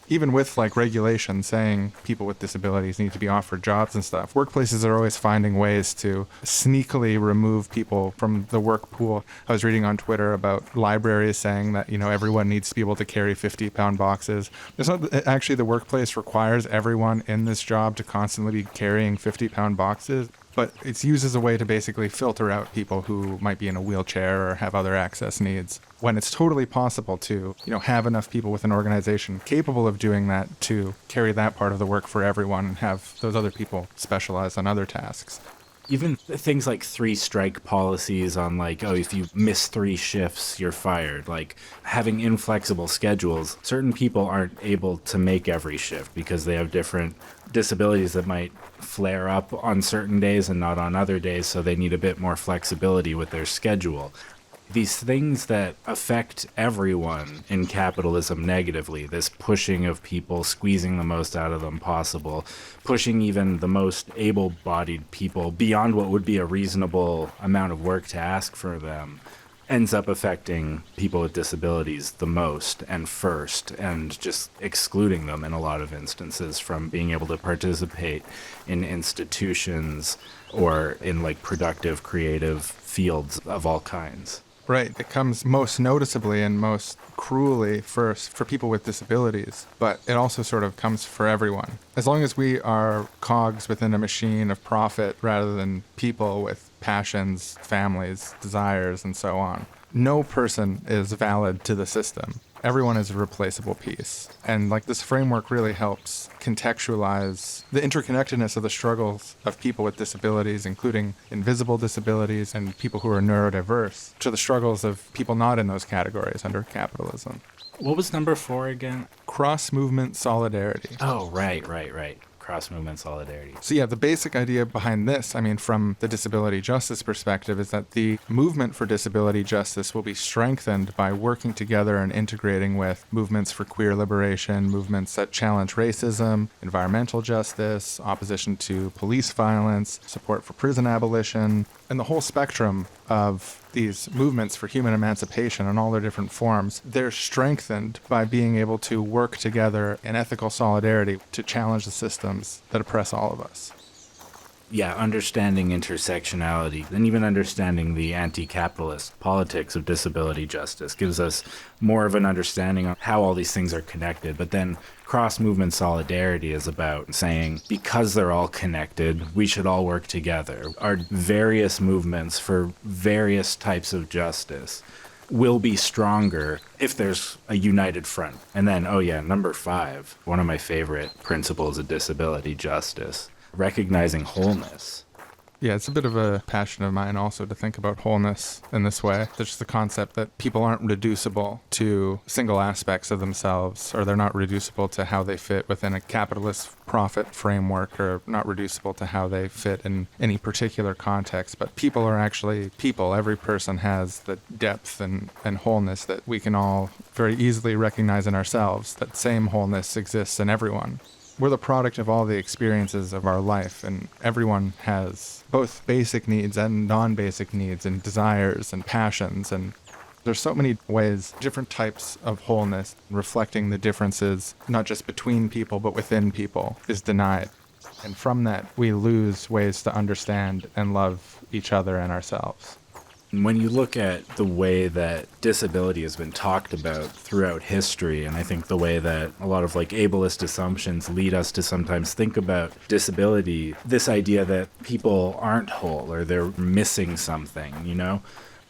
Even with like regulation saying people with disabilities need to be offered jobs and stuff, workplaces are always finding ways to sneakily remove people from the work pool. I was reading on Twitter about libraries saying that, everyone needs to be able to carry 50-pound boxes. It's not actually the workplace requires everyone in this job to constantly be carrying 50-pound boxes, but it's used as a way to basically filter out people who might be in a wheelchair or have other access needs, when it's totally possible to, have enough people with an organization capable of doing that to carry that part of the work for everyone and have those other people specialize on other tasks. Even things like 3-strike policies on if you miss 3 shifts, you're fired. Like having inflexible schedules, certain people aren't able to make every shift because they have different disabilities that might flare up on certain days and not on other days, so they need a bit more flexibility with their schedule. These things that affect everyone in capitalism negatively, this pushing of people, squeezing the most out of them possible, pushing even the most able-bodied people beyond what would be a reasonable amount of work to ask for them, ends up affecting people with disabilities the most and first, and just excluding them in a lot of instances from being able to participate in institutions or in productive, creative fields of all kinds. Right. It comes most noticeably and most cruelly first for people with disabilities, but it also sort of comes for everyone. As long as we are cogs within a machine of profit rather than people with passions, families, desires, and so on, no person is valid to the system. Everyone is a replaceable piece. And this framework really helps contextualize the interconnectedness of the struggles of people with disabilities, including invisible disabilities and people who are neurodiverse, to the struggles of people not in those categories under capitalism. What was number 4 again? Cross-movement solidarity. Oh, right. Cross-movement solidarity. So yeah, the basic idea behind this, from the disability justice perspective, is that the movement for disability justice will be strengthened by working together and integrating with movements for queer liberation, movements that challenge racism, environmental justice, opposition to police violence, support for prison abolition, and the whole spectrum of these movements for human emancipation in all their different forms. They're strengthened by being able to work together in ethical solidarity to challenge the systems that oppress all of us. Yeah, understanding intersectionality and even understanding the anti-capitalist politics of disability justice gives us more of an understanding of how all these things are connected. But then cross-movement solidarity is about saying, because they're all connected, we should all work together. Our various movements for various types of justice will be stronger if there's a united front. And then, number 5, one of my favorite principles of disability justice, recognizing wholeness. Yeah, it's a bit of a passion of mine also to think about wholeness in this way. There's just the concept that people aren't reducible to single aspects of themselves, or they're not reducible to how they fit within a capitalist profit framework, or not reducible to how they fit in any particular context. But people are actually people. Every person has the depth and wholeness that we can all very easily recognize in ourselves. That same wholeness exists in everyone. We're the product of all the experiences of our life, and everyone has both basic needs and non-basic needs and desires and passions, and there's so many ways, different types of wholeness, reflecting the differences, not just between people, but within people, is denied. And from that, we lose ways to understand and love each other and ourselves. When you look at the way that disability has been talked about throughout history, and I think the way that a lot of like ableist assumptions lead us to sometimes think about disability, this idea that people aren't whole or they're missing something, you know?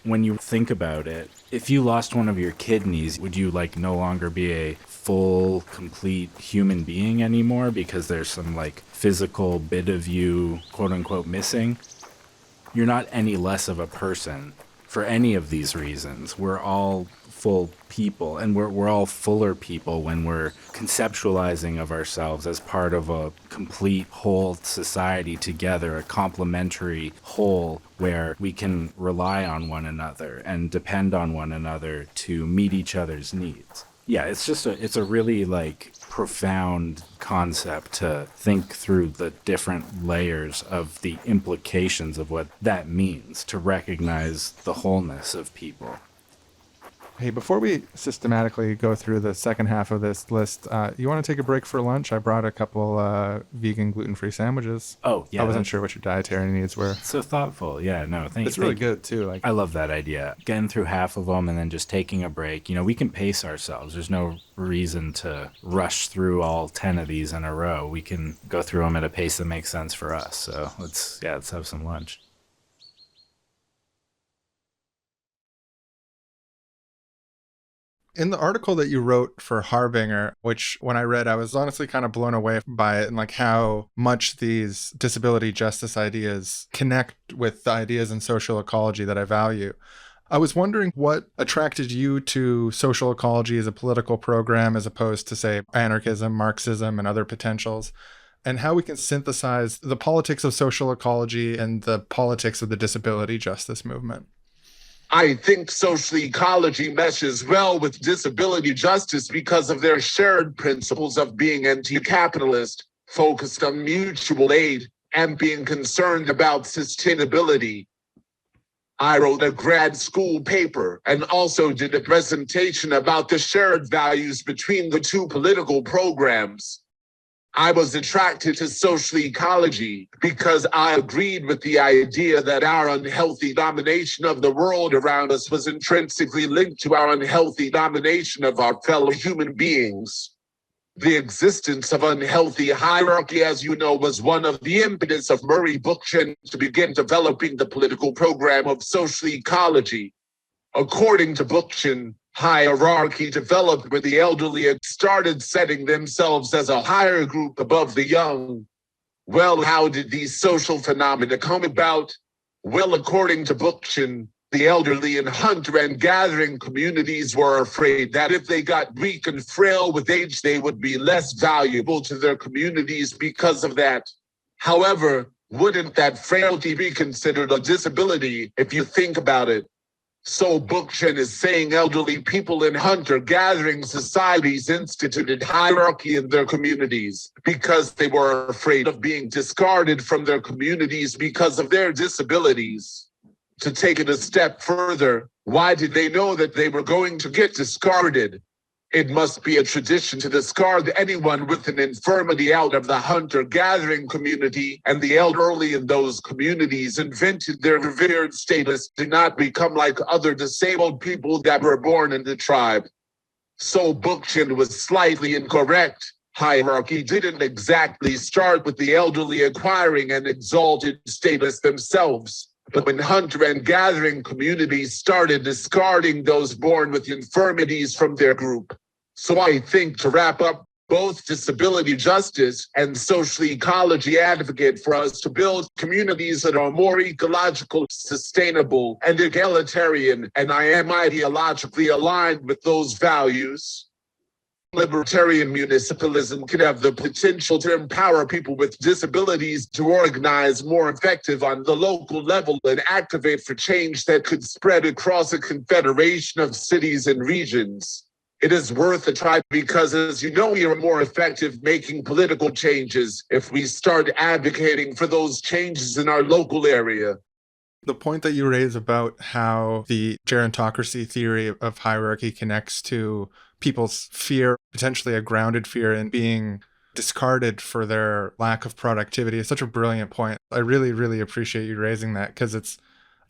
When you think about it, if you lost one of your kidneys, would you like no longer be a full, complete human being anymore because there's some like physical bit of you, quote unquote, missing? You're not any less of a person for any of these reasons. We're all full people, and we're all fuller people when we're conceptualizing of ourselves as part of a complete whole society together, a complementary whole where we can rely on one another and depend on one another to meet each other's needs. Yeah, it's a really like profound concept to think through the different layers of the implications of what that means to recognize the wholeness of people. Hey, before we systematically go through the second half of this list, you want to take a break for lunch? I brought a couple vegan gluten-free sandwiches. Oh, yeah. I wasn't sure what your dietary needs were. So thoughtful. Yeah, no, thank you. It's really good, too. Like, I love that idea. Getting through half of them and then just taking a break. You know, we can pace ourselves. There's no reason to rush through all 10 of these in a row. We can go through them at a pace that makes sense for us. So let's have some lunch. in the article that you wrote for Harbinger, which when I read, I was honestly kind of blown away by it and like how much these disability justice ideas connect with the ideas in social ecology that I value. I was wondering what attracted you to social ecology as a political program as opposed to, say, anarchism, Marxism, and other potentials, and how we can synthesize the politics of social ecology and the politics of the disability justice movement. I think social ecology meshes well with disability justice because of their shared principles of being anti-capitalist, focused on mutual aid, and being concerned about sustainability. I wrote a grad school paper and also did a presentation about the shared values between the two political programs. I was attracted to social ecology because I agreed with the idea that our unhealthy domination of the world around us was intrinsically linked to our unhealthy domination of our fellow human beings. The existence of unhealthy hierarchy, as you know, was one of the impetus of Murray Bookchin to begin developing the political program of social ecology. According to Bookchin, hierarchy developed where the elderly started setting themselves as a higher group above the young. Well, how did these social phenomena come about? Well, according to Bookchin, the elderly in hunter and gathering communities were afraid that if they got weak and frail with age, they would be less valuable to their communities because of that. However, wouldn't that frailty be considered a disability if you think about it? So Bookchin is saying elderly people in hunter-gathering societies instituted hierarchy in their communities because they were afraid of being discarded from their communities because of their disabilities. To take it a step further, why did they know that they were going to get discarded? It must be a tradition to discard anyone with an infirmity out of the hunter-gathering community, and the elderly in those communities invented their revered status to not become like other disabled people that were born in the tribe. So Bookchin was slightly incorrect. Hierarchy didn't exactly start with the elderly acquiring an exalted status themselves, but when hunter and gathering communities started discarding those born with infirmities from their group. So I think, to wrap up, both disability justice and social ecology advocate for us to build communities that are more ecological, sustainable, and egalitarian, and I am ideologically aligned with those values. Libertarian municipalism can have the potential to empower people with disabilities to organize more effective on the local level and activate for change that could spread across a confederation of cities and regions. It is worth a try because, as you know, we are more effective making political changes if we start advocating for those changes in our local area. The point that you raise about how the gerontocracy theory of hierarchy connects to people's fear, potentially a grounded fear in being discarded for their lack of productivity is such a brilliant point. I really, really appreciate you raising that because it's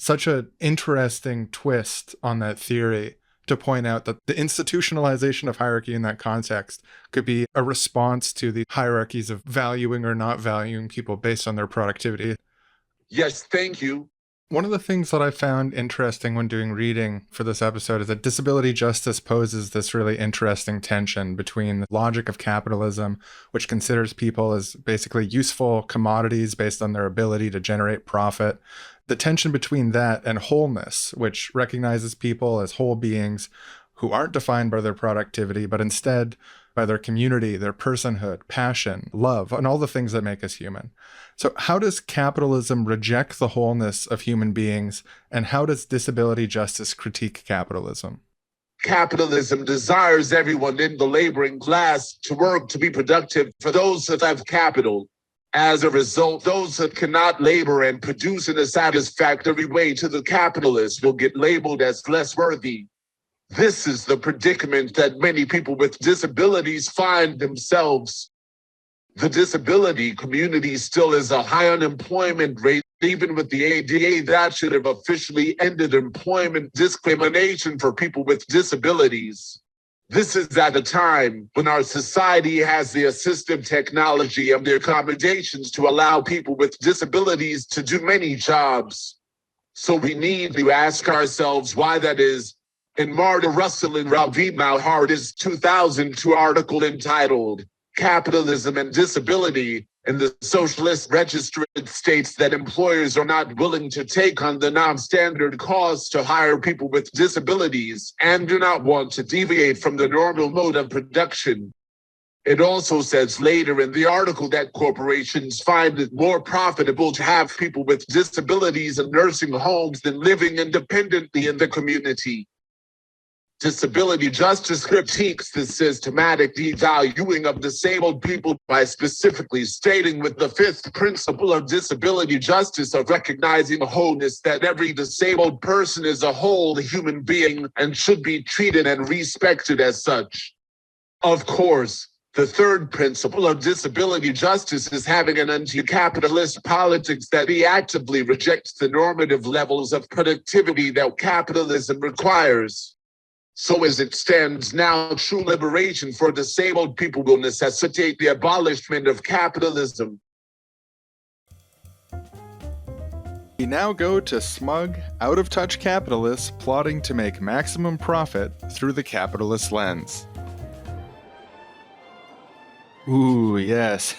such an interesting twist on that theory to point out that the institutionalization of hierarchy in that context could be a response to the hierarchies of valuing or not valuing people based on their productivity. Yes, thank you. One of the things that I found interesting when doing reading for this episode is that disability justice poses this really interesting tension between the logic of capitalism, which considers people as basically useful commodities based on their ability to generate profit, the tension between that and wholeness, which recognizes people as whole beings who aren't defined by their productivity, but instead by their community, their personhood, passion, love, and all the things that make us human. So how does capitalism reject the wholeness of human beings, and how does disability justice critique capitalism? Capitalism desires everyone in the laboring class to work to be productive for those that have capital. As a result, those that cannot labor and produce in a satisfactory way to the capitalist will get labeled as less worthy. This is the predicament that many people with disabilities find themselves. The disability community still has a high unemployment rate. Even with the ADA, that should have officially ended employment discrimination for people with disabilities. This is at a time when our society has the assistive technology and the accommodations to allow people with disabilities to do many jobs. So we need to ask ourselves why that is. In Marta Russell and Ravi Malharda's 2002 article entitled Capitalism and Disability in the Socialist Register, it states that employers are not willing to take on the non-standard costs to hire people with disabilities and do not want to deviate from the normal mode of production. It also says later in the article that corporations find it more profitable to have people with disabilities in nursing homes than living independently in the community. Disability justice critiques the systematic devaluing of disabled people by specifically stating with the fifth principle of disability justice of recognizing wholeness that every disabled person is a whole human being and should be treated and respected as such. Of course, the third principle of disability justice is having an anti-capitalist politics that actively rejects the normative levels of productivity that capitalism requires. So as it stands now, true liberation for disabled people will necessitate the abolishment of capitalism. We now go to smug, out-of-touch capitalists plotting to make maximum profit through the capitalist lens. Ooh, yes.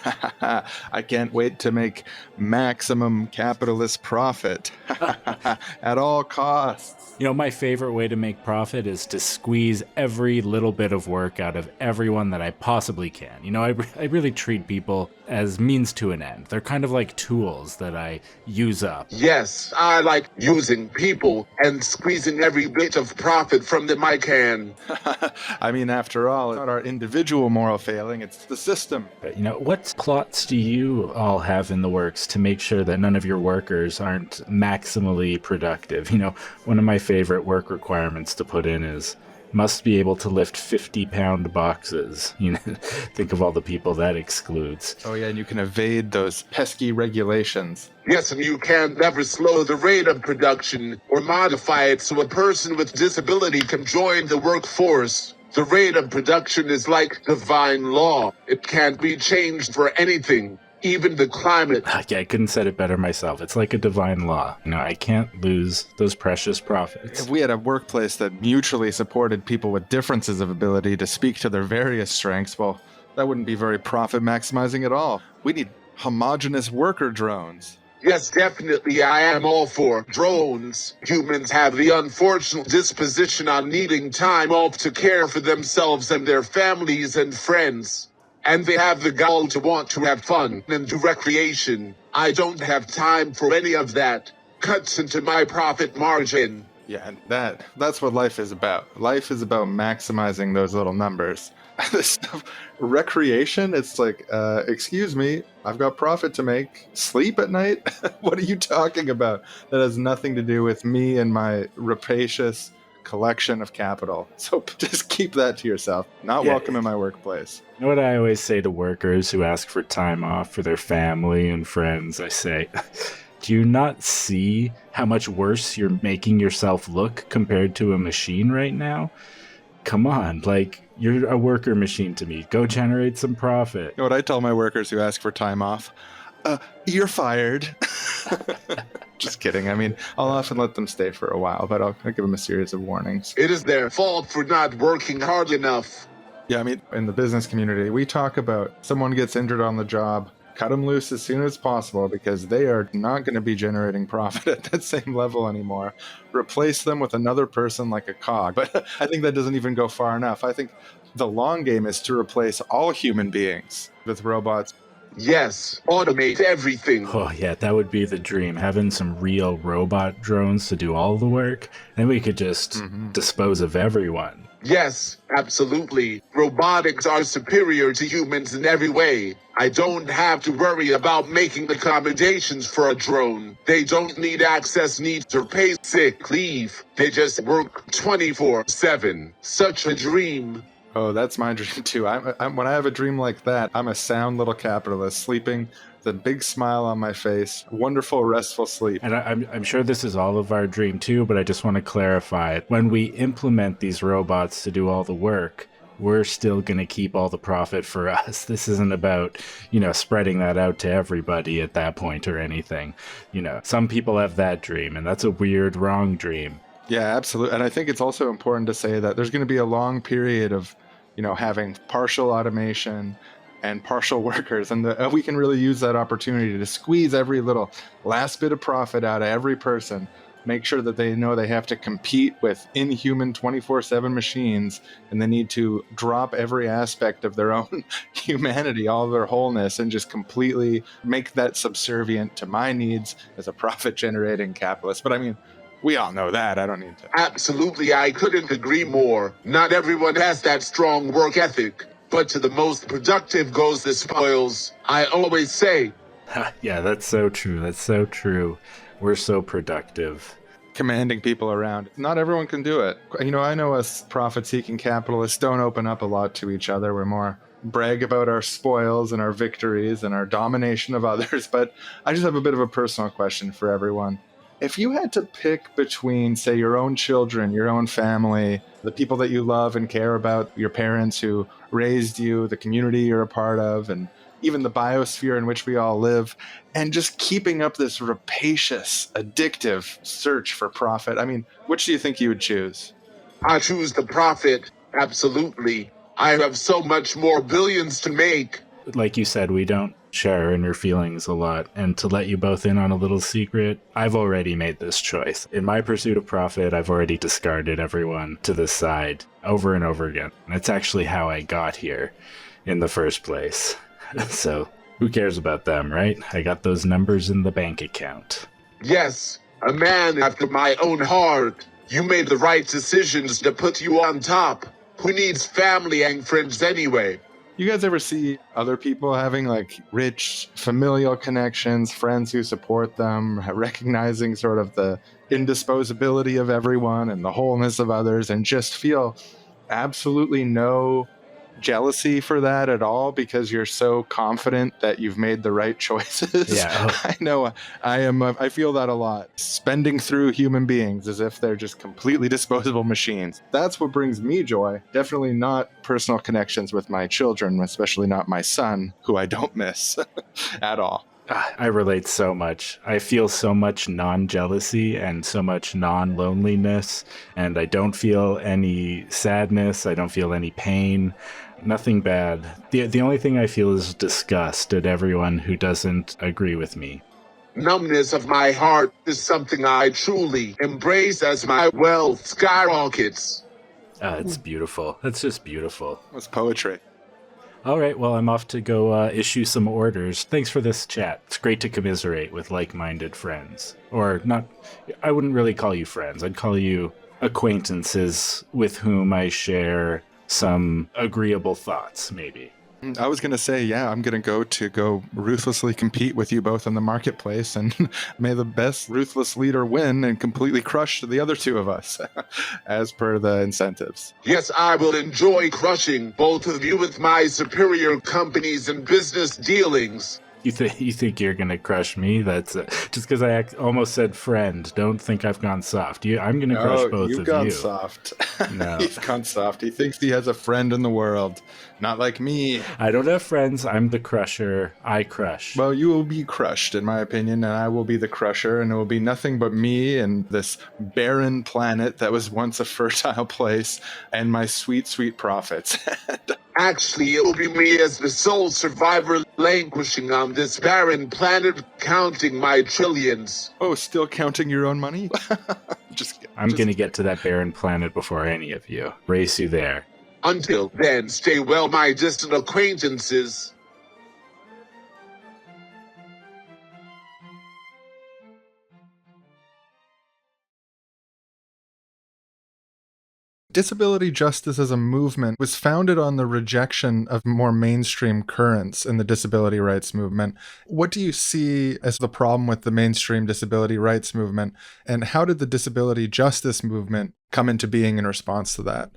I can't wait to make maximum capitalist profit at all costs. You know, my favorite way to make profit is to squeeze every little bit of work out of everyone that I possibly can. You know, I really treat people as means to an end. They're kind of like tools that I use up. Yes, I like using people and squeezing every bit of profit from them I can. I mean, after all, it's not our individual moral failing, it's the system. But, you know, what plots do you all have in the works to make sure that none of your workers aren't maximally productive? You know, one of my favorite work requirements to put in is must be able to lift 50-pound boxes. You know, think of all the people that excludes. Oh yeah, and you can evade those pesky regulations. Yes, and you can never slow the rate of production or modify it so a person with disability can join the workforce. The rate of production is like divine law. It can't be changed for anything, even the climate. Yeah, I couldn't said it better myself. It's like a divine law. You know, I can't lose those precious profits. If we had a workplace that mutually supported people with differences of ability to speak to their various strengths, well, that wouldn't be very profit maximizing at all. We need homogeneous worker drones. Yes, definitely, I am all for drones. Humans have the unfortunate disposition on needing time off to care for themselves and their families and friends. And they have the gall to want to have fun and do recreation. I don't have time for any of that. Cuts into my profit margin. Yeah, and that's what life is about. Life is about maximizing those little numbers. This stuff, recreation, it's like, excuse me, I've got profit to make. Sleep at night? What are you talking about? That has nothing to do with me and my rapacious collection of capital. So just keep that to yourself. Not welcome in my workplace. You know what I always say to workers who ask for time off for their family and friends? I say, Do you not see how much worse you're making yourself look compared to a machine right now? Come on, like, you're a worker machine to me. Go generate some profit. You know what I tell my workers who ask for time off? You're fired. Just kidding. I mean, I'll often let them stay for a while, but I'll give them a series of warnings. It is their fault for not working hard enough. Yeah, I mean, in the business community, we talk about someone gets injured on the job, cut them loose as soon as possible because they are not going to be generating profit at that same level anymore. Replace them with another person like a cog. But I think that doesn't even go far enough. I think the long game is to replace all human beings with robots. Yes, automate everything. Oh, yeah, that would be the dream. Having some real robot drones to do all the work, and we could just dispose of everyone. Yes, absolutely. Robotics are superior to humans in every way. I don't have to worry about making accommodations for a drone. They don't need access needs or pay sick leave. They just work 24/7. Such a dream. Oh, that's my dream too. When I have a dream like that, I'm a sound little capitalist sleeping with a big smile on my face, wonderful, restful sleep. And I'm sure this is all of our dream too, but I just want to clarify. When we implement these robots to do all the work, we're still going to keep all the profit for us. This isn't about, spreading that out to everybody at that point or anything. Some people have that dream, and that's a weird, wrong dream. Yeah, absolutely. And I think it's also important to say that there's going to be a long period of, having partial automation and partial workers. And we can really use that opportunity to squeeze every little last bit of profit out of every person. Make sure that they know they have to compete with inhuman 24/7 machines, and they need to drop every aspect of their own humanity, all of their wholeness, and just completely make that subservient to my needs as a profit-generating capitalist. But I mean, we all know that. I don't need to. Absolutely, I couldn't agree more. Not everyone has that strong work ethic, but to the most productive goes the spoils. I always say, Yeah, that's so true. That's so true. We're so productive. Commanding people around. Not everyone can do it. I know us profit-seeking capitalists don't open up a lot to each other. We're more brag about our spoils and our victories and our domination of others. But I just have a bit of a personal question for everyone. If you had to pick between, say, your own children, your own family, the people that you love and care about, your parents who raised you, the community you're a part of, and even the biosphere in which we all live, and just keeping up this rapacious, addictive search for profit, I mean, which do you think you would choose? I choose the profit. Absolutely. I have so much more billions to make. Like you said, we don't share in your feelings a lot. And to let you both in on a little secret, I've already made this choice. In my pursuit of profit, I've already discarded everyone to the side over and over again. And it's actually how I got here in the first place. So who cares about them, right? I got those numbers in the bank account. Yes, a man after my own heart. You made the right decisions to put you on top. Who needs family and friends anyway? You guys ever see other people having like rich familial connections, friends who support them, recognizing sort of the indisposability of everyone and the wholeness of others, and just feel absolutely no jealousy for that at all because you're so confident that you've made the right choices? Yeah. I know I feel that a lot. Spending through human beings as if they're just completely disposable machines. That's what brings me joy. Definitely not personal connections with my children, especially not my son, who I don't miss at all. I relate so much. I feel so much non-jealousy and so much non-loneliness, and I don't feel any sadness. I don't feel any pain. Nothing bad. The only thing I feel is disgust at everyone who doesn't agree with me. Numbness of my heart is something I truly embrace as my wealth skyrockets. It's beautiful. That's just beautiful. It's poetry. All right, well, I'm off to go issue some orders. Thanks for this chat. It's great to commiserate with like-minded friends. Or not, I wouldn't really call you friends. I'd call you acquaintances with whom I share some agreeable thoughts, maybe. I was going to say, yeah, I'm going to go ruthlessly compete with you both in the marketplace, and may the best ruthless leader win and completely crush the other two of us, as per the incentives. Yes, I will enjoy crushing both of you with my superior companies and business dealings. You think you're gonna crush me? That's just because I almost said friend. Don't think I've gone soft. I'm gonna crush both you've of gone you. soft. No. You've gone soft. He thinks he has a friend in the world. Not like me. I don't have friends. I'm the crusher. I crush. Well, you will be crushed, in my opinion, and I will be the crusher, and it will be nothing but me and this barren planet that was once a fertile place, and my sweet, sweet profits. Actually, it will be me as the sole survivor languishing on this barren planet, counting my trillions. Oh, still counting your own money? I'm gonna get to that barren planet before any of you. Race you there. Until then, stay well, my distant acquaintances. Disability justice as a movement was founded on the rejection of more mainstream currents in the disability rights movement. What do you see as the problem with the mainstream disability rights movement, and how did the disability justice movement come into being in response to that?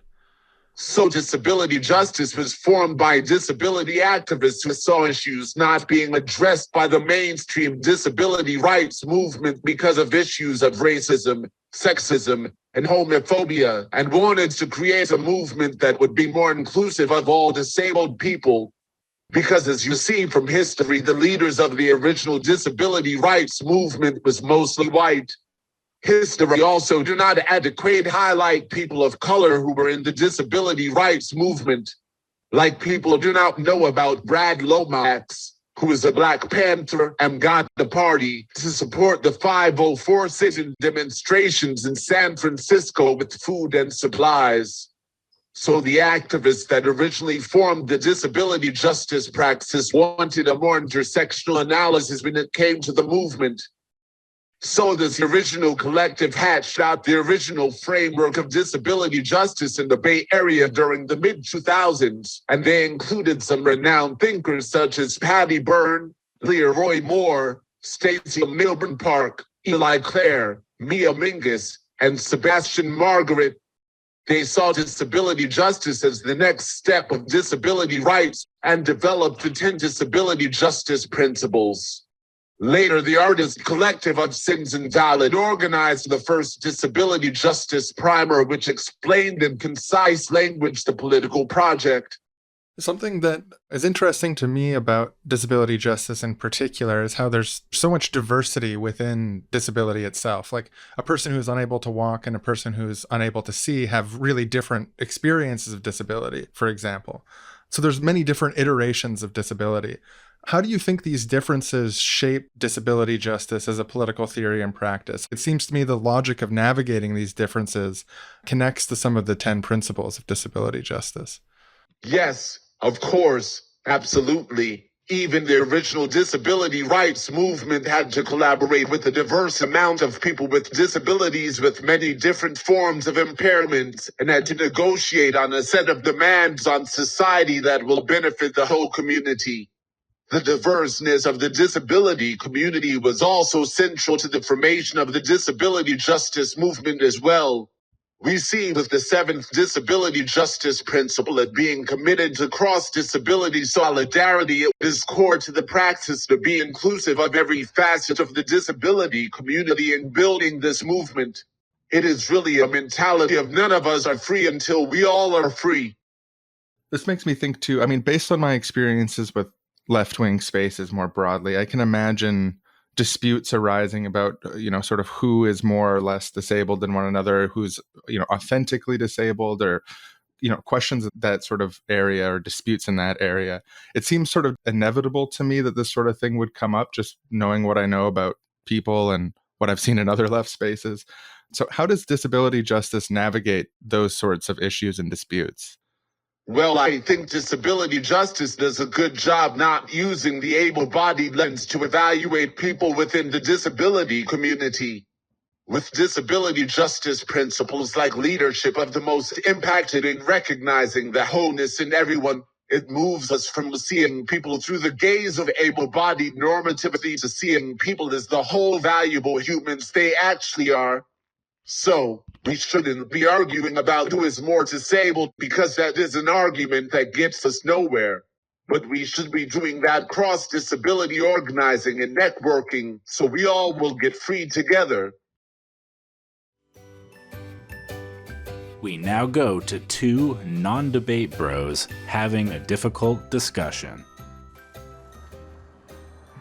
So disability justice was formed by disability activists who saw issues not being addressed by the mainstream disability rights movement because of issues of racism, sexism, and homophobia, and wanted to create a movement that would be more inclusive of all disabled people. Because as you see from history, the leaders of the original disability rights movement was mostly white. History also do not adequately highlight people of color who were in the disability rights movement. Like people do not know about Brad Lomax, who is a Black Panther and got the party to support the 504 sit-in demonstrations in San Francisco with food and supplies. So the activists that originally formed the disability justice praxis wanted a more intersectional analysis when it came to the movement. So this original collective hatched out the original framework of disability justice in the Bay Area during the mid-2000s, and they included some renowned thinkers such as Patty Byrne, Leroy Moore, Stacey Milburn Park, Eli Clare, Mia Mingus, and Sebastian Margaret. They saw disability justice as the next step of disability rights and developed the 10 disability justice principles. Later, the Artist Collective of Sins Invalid organized the first disability justice primer, which explained in concise language the political project. Something that is interesting to me about disability justice in particular is how there's so much diversity within disability itself. Like a person who's unable to walk and a person who's unable to see have really different experiences of disability, for example. So there's many different iterations of disability. How do you think these differences shape disability justice as a political theory and practice? It seems to me the logic of navigating these differences connects to some of the 10 principles of disability justice. Yes, of course, absolutely. Even the original disability rights movement had to collaborate with a diverse amount of people with disabilities with many different forms of impairments, and had to negotiate on a set of demands on society that will benefit the whole community. The diverseness of the disability community was also central to the formation of the disability justice movement as well. We see with the 7th disability justice principle as being committed to cross-disability solidarity. It is core to the practice to be inclusive of every facet of the disability community in building this movement. It is really a mentality of none of us are free until we all are free. This makes me think too, based on my experiences with left-wing spaces more broadly, I can imagine disputes arising about, sort of who is more or less disabled than one another, who's, authentically disabled, or, questions of that sort of area or disputes in that area. It seems sort of inevitable to me that this sort of thing would come up, just knowing what I know about people and what I've seen in other left spaces. So how does disability justice navigate those sorts of issues and disputes? Well, I think disability justice does a good job not using the able-bodied lens to evaluate people within the disability community. With disability justice principles like leadership of the most impacted in recognizing the wholeness in everyone, it moves us from seeing people through the gaze of able-bodied normativity to seeing people as the whole valuable humans they actually are. So, we shouldn't be arguing about who is more disabled, because that is an argument that gets us nowhere. But we should be doing that cross-disability organizing and networking so we all will get free together. We now go to two non-debate bros having a difficult discussion.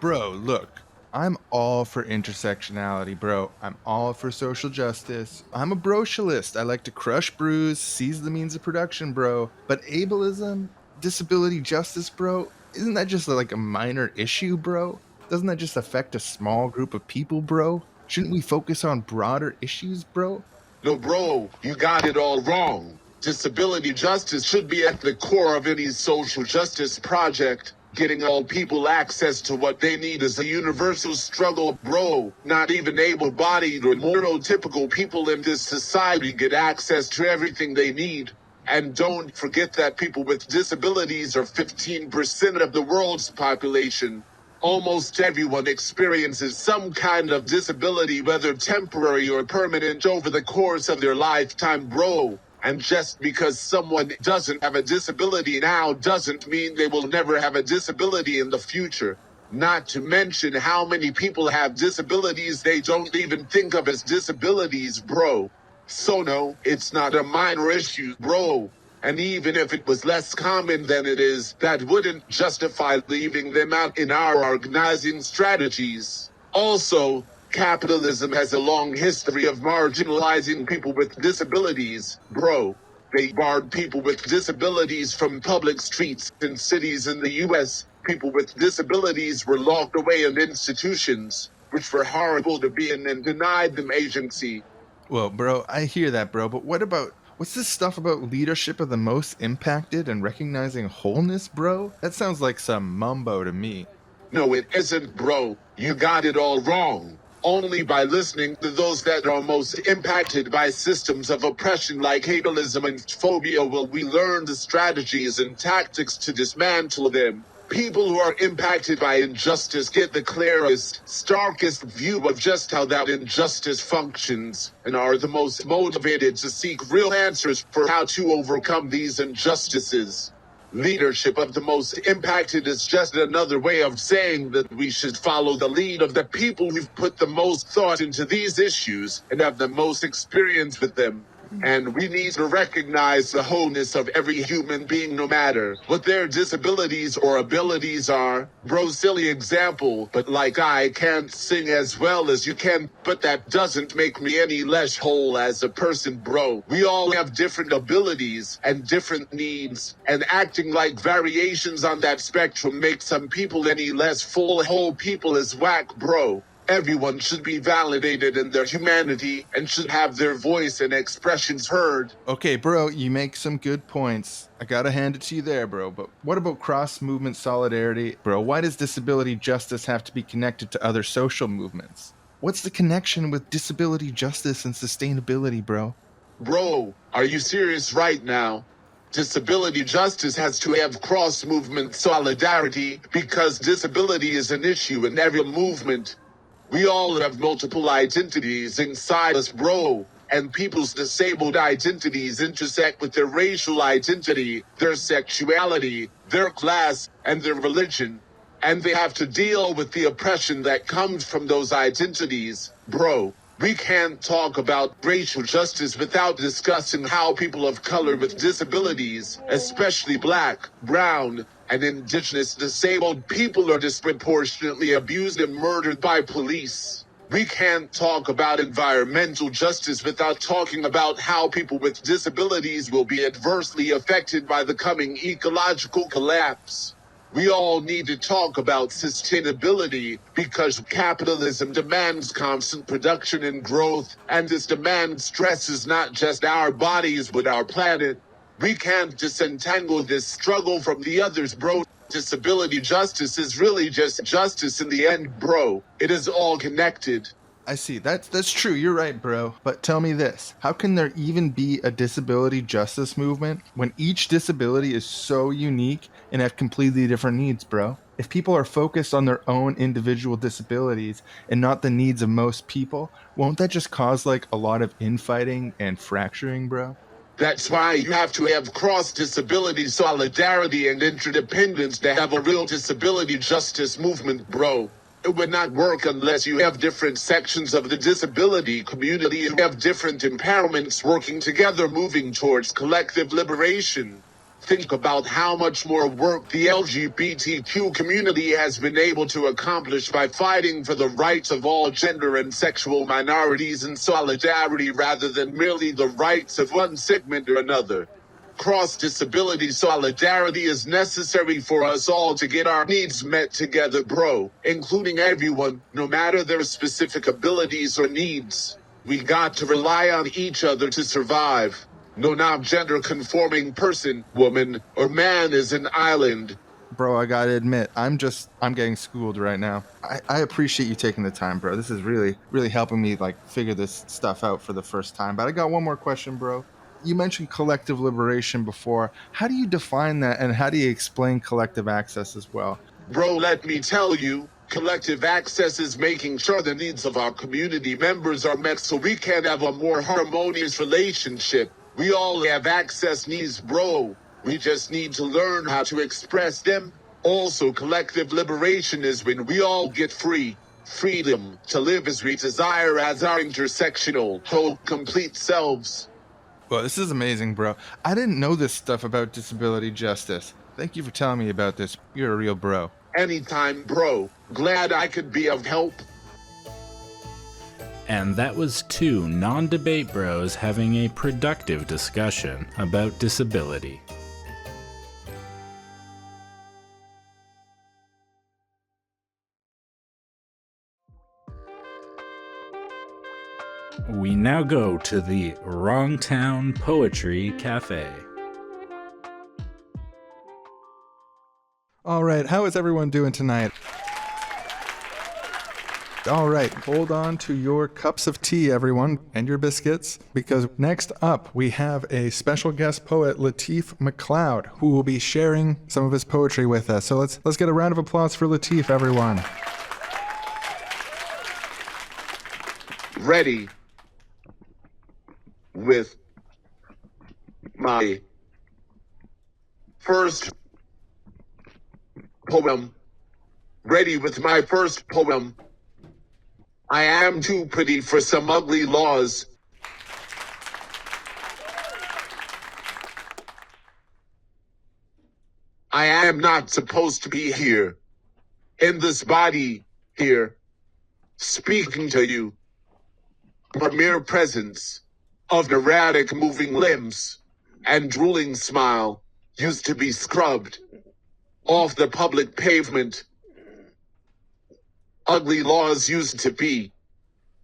Bro, look, I'm all for intersectionality, bro. I'm all for social justice. I'm a brocialist. I like to crush brews, seize the means of production, bro. But ableism, disability justice, bro, isn't that just like a minor issue, bro? Doesn't that just affect a small group of people, bro? Shouldn't we focus on broader issues, bro? No, bro, you got it all wrong. Disability justice should be at the core of any social justice project. Getting all people access to what they need is a universal struggle, bro. Not even able-bodied or neurotypical people in this society get access to everything they need. And don't forget that people with disabilities are 15% of the world's population. Almost everyone experiences some kind of disability, whether temporary or permanent, over the course of their lifetime, bro. And just because someone doesn't have a disability now doesn't mean they will never have a disability in the future. Not to mention how many people have disabilities they don't even think of as disabilities, bro. So no, it's not a minor issue, bro. And even if it was less common than it is, that wouldn't justify leaving them out in our organizing strategies. Also, capitalism has a long history of marginalizing people with disabilities, bro. They barred people with disabilities from public streets in cities in the US. People with disabilities were locked away in institutions, which were horrible to be in, and denied them agency. Well, bro, I hear that, bro, but what's this stuff about leadership of the most impacted and recognizing wholeness, bro? That sounds like some mumbo to me. No, it isn't, bro. You got it all wrong. Only by listening to those that are most impacted by systems of oppression like ableism and phobia will we learn the strategies and tactics to dismantle them. People who are impacted by injustice get the clearest, starkest view of just how that injustice functions, and are the most motivated to seek real answers for how to overcome these injustices. Leadership of the most impacted is just another way of saying that we should follow the lead of the people who've put the most thought into these issues and have the most experience with them. And we need to recognize the wholeness of every human being, no matter what their disabilities or abilities are. Bro, silly example, but like I can't sing as well as you can, but that doesn't make me any less whole as a person, bro. We all have different abilities and different needs, and acting like variations on that spectrum makes some people any less full whole people is whack, bro. Everyone should be validated in their humanity and should have their voice and expressions heard. Okay, bro, you make some good points. I gotta hand it to you there, bro. But what about cross-movement solidarity? Bro, why does disability justice have to be connected to other social movements? What's the connection with disability justice and sustainability, bro? Bro, are you serious right now? Disability justice has to have cross-movement solidarity because disability is an issue in every movement. We all have multiple identities inside us, bro. And people's disabled identities intersect with their racial identity, their sexuality, their class, and their religion. And they have to deal with the oppression that comes from those identities, bro. We can't talk about racial justice without discussing how people of color with disabilities, especially black, brown, and indigenous disabled people, are disproportionately abused and murdered by police. We can't talk about environmental justice without talking about how people with disabilities will be adversely affected by the coming ecological collapse. We all need to talk about sustainability because capitalism demands constant production and growth, and this demand stresses not just our bodies but our planet. We can't disentangle this struggle from the others, bro. Disability justice is really just justice in the end, bro. It is all connected. I see. That's true. You're right, bro. But tell me this. How can there even be a disability justice movement when each disability is so unique and have completely different needs, bro? If people are focused on their own individual disabilities and not the needs of most people, won't that just cause like a lot of infighting and fracturing, bro? That's why you have to have cross-disability solidarity and interdependence to have a real disability justice movement, bro. It would not work unless you have different sections of the disability community and have different empowerments working together, moving towards collective liberation. Think about how much more work the LGBTQ community has been able to accomplish by fighting for the rights of all gender and sexual minorities in solidarity rather than merely the rights of one segment or another. Cross-disability solidarity is necessary for us all to get our needs met together, bro, including everyone, no matter their specific abilities or needs. We got to rely on each other to survive. No non-gender conforming person, woman, or man is an island. Bro, I gotta admit, I'm getting schooled right now. I appreciate you taking the time, bro. This is really, really helping me figure this stuff out for the first time. But I got one more question, bro. You mentioned collective liberation before. How do you define that, and how do you explain collective access as well? Bro, let me tell you, collective access is making sure the needs of our community members are met so we can have a more harmonious relationship. We all have access needs, bro. We just need to learn how to express them. Also, collective liberation is when we all get free. Freedom to live as we desire as our intersectional, whole, complete selves. Well, this is amazing, bro. I didn't know this stuff about disability justice. Thank you for telling me about this. You're a real bro. Anytime, bro. Glad I could be of help. And that was two non-debate bros having a productive discussion about disability. We now go to the Wrong Town Poetry Cafe. All right, how is everyone doing tonight? All right, hold on to your cups of tea, everyone, and your biscuits, because next up we have a special guest poet, Lateef Mcleod, who will be sharing some of his poetry with us. So let's get a round of applause for Lateef, everyone. Ready with my first poem. Ready with my first poem. I am too pretty for some ugly laws. I am not supposed to be here, in this body here, speaking to you. But mere presence of erratic moving limbs and drooling smile used to be scrubbed off the public pavement. Ugly laws used to be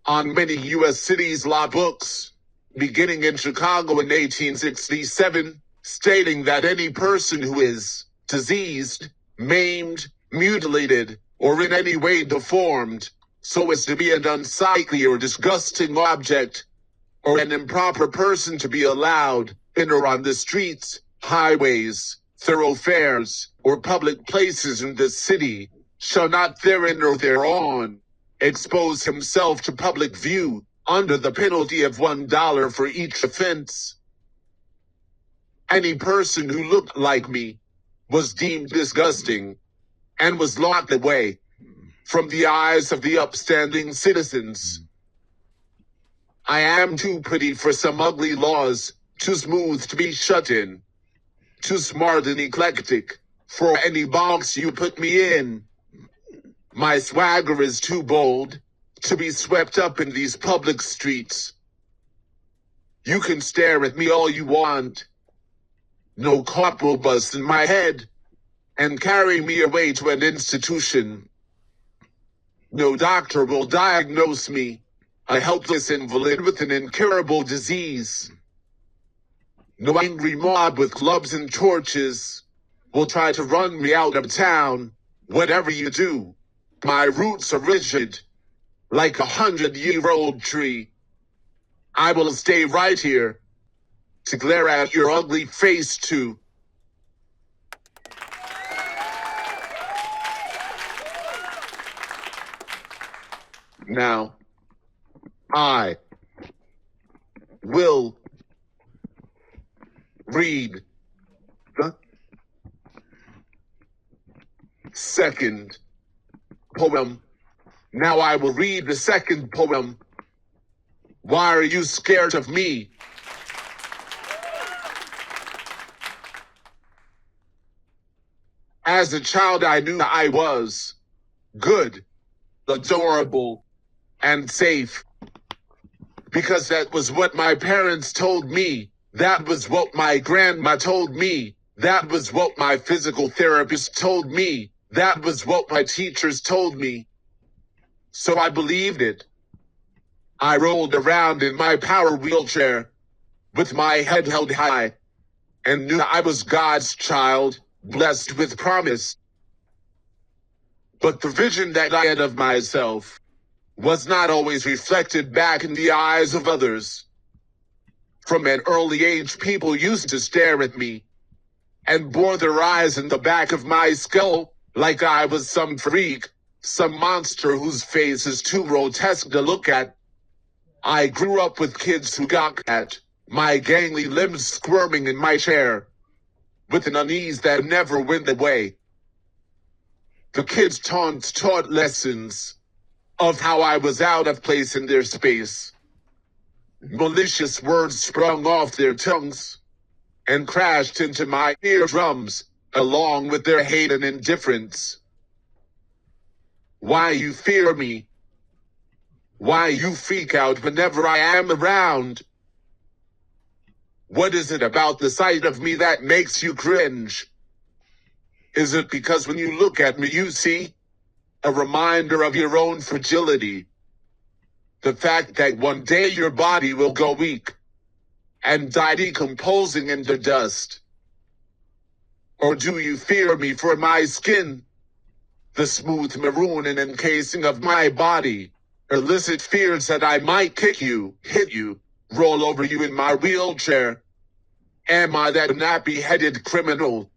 on many U.S. cities' law books, beginning in Chicago in 1867, stating that any person who is diseased, maimed, mutilated, or in any way deformed, so as to be an unsightly or disgusting object, or an improper person to be allowed in or on the streets, highways, thoroughfares, or public places in the city, shall not therein or thereon expose himself to public view under the penalty of $1 for each offense. Any person who looked like me was deemed disgusting and was locked away from the eyes of the upstanding citizens. I am too pretty for some ugly laws, too smooth to be shut in, too smart and eclectic for any box you put me in. My swagger is too bold to be swept up in these public streets. You can stare at me all you want. No cop will bust in my head and carry me away to an institution. No doctor will diagnose me, a helpless invalid with an incurable disease. No angry mob with clubs and torches will try to run me out of town. Whatever you do, my roots are rigid, like a 100-year-old tree. I will stay right here to glare at your ugly face too. Now, I will read the second poem. Now I will read the second poem. Why are you scared of me? As a child, I knew I was good, adorable, and safe. Because that was what my parents told me. That was what my grandma told me. That was what my physical therapist told me. That was what my teachers told me. So I believed it. I rolled around in my power wheelchair with my head held high and knew I was God's child, blessed with promise. But the vision that I had of myself was not always reflected back in the eyes of others. From an early age, people used to stare at me and bore their eyes in the back of my skull like I was some freak, some monster whose face is too grotesque to look at. I grew up with kids who got at my gangly limbs squirming in my chair with an unease that never went away. The kids taught lessons of how I was out of place in their space. Malicious words sprung off their tongues and crashed into my eardrums along with their hate and indifference. Why you fear me? Why you freak out whenever I am around? What is it about the sight of me that makes you cringe? Is it because when you look at me you see a reminder of your own fragility? The fact that one day your body will go weak and die decomposing into dust? Or do you fear me for my skin, the smooth maroon and encasing of my body? Illicit fears that I might kick you, hit you, roll over you in my wheelchair? Am I that nappy-headed criminal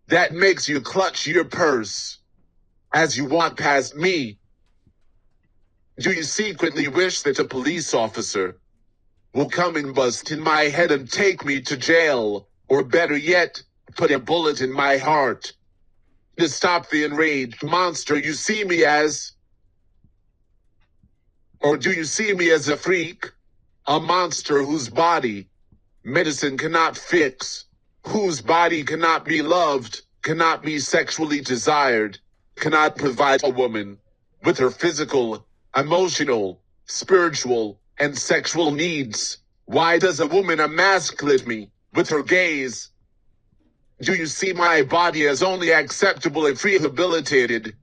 that makes you clutch your purse as you walk past me? Do you secretly wish that a police officer will come and bust in my head and take me to jail? Or better yet, put a bullet in my heart to stop the enraged monster you see me as? Or do you see me as a freak, a monster whose body medicine cannot fix, whose body cannot be loved, cannot be sexually desired, cannot provide a woman with her physical, emotional, spiritual, and sexual needs? Why does a woman emasculate me with her gaze? Do you see my body as only acceptable if rehabilitated?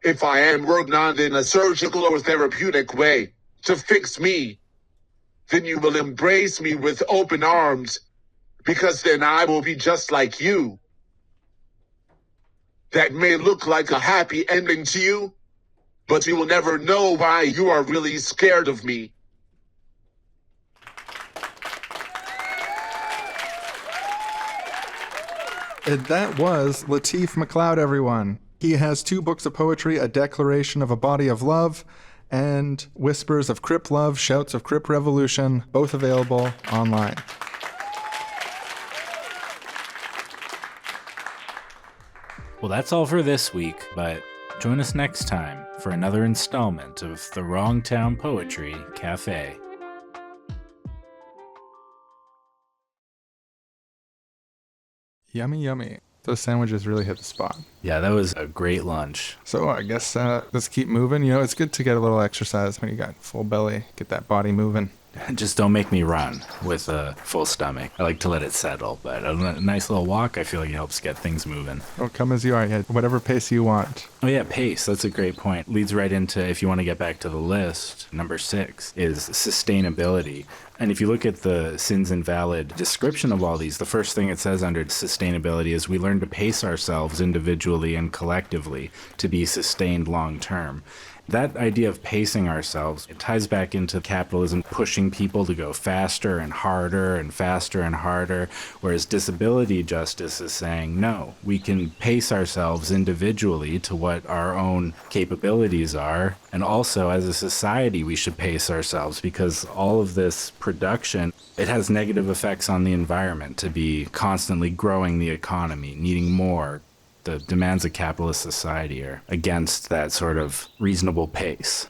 If I am worked on in a surgical or therapeutic way to fix me, then you will embrace me with open arms, because then I will be just like you. That may look like a happy ending to you, but you will never know why you are really scared of me. And that was Lateef Mcleod, everyone. He has 2 books of poetry, A Declaration of a Body of Love and Whispers of Crip Love, Shouts of Crip Revolution, both available online. Well, that's all for this week, but join us next time for another installment of the Wrongtown Poetry Cafe. Yummy, yummy. Those sandwiches really hit the spot. Yeah, that was a great lunch. So I guess let's keep moving. You know, it's good to get a little exercise when you got full belly, get that body moving. Just don't make me run with a full stomach. I like to let it settle, but a nice little walk, I feel like it helps get things moving. Oh, come as you are. Yeah, whatever pace you want. Oh yeah, pace. That's a great point. Leads right into, if you want to get back to the list, number 6 is sustainability. And if you look at the Sins Invalid description of all these, the first thing it says under sustainability is we learn to pace ourselves individually and collectively to be sustained long term. That idea of pacing ourselves, it ties back into capitalism pushing people to go faster and harder and faster and harder, whereas disability justice is saying, no, we can pace ourselves individually to what our own capabilities are, and also as a society we should pace ourselves because all of this production, it has negative effects on the environment to be constantly growing the economy, needing more. The demands of capitalist society are against that sort of reasonable pace.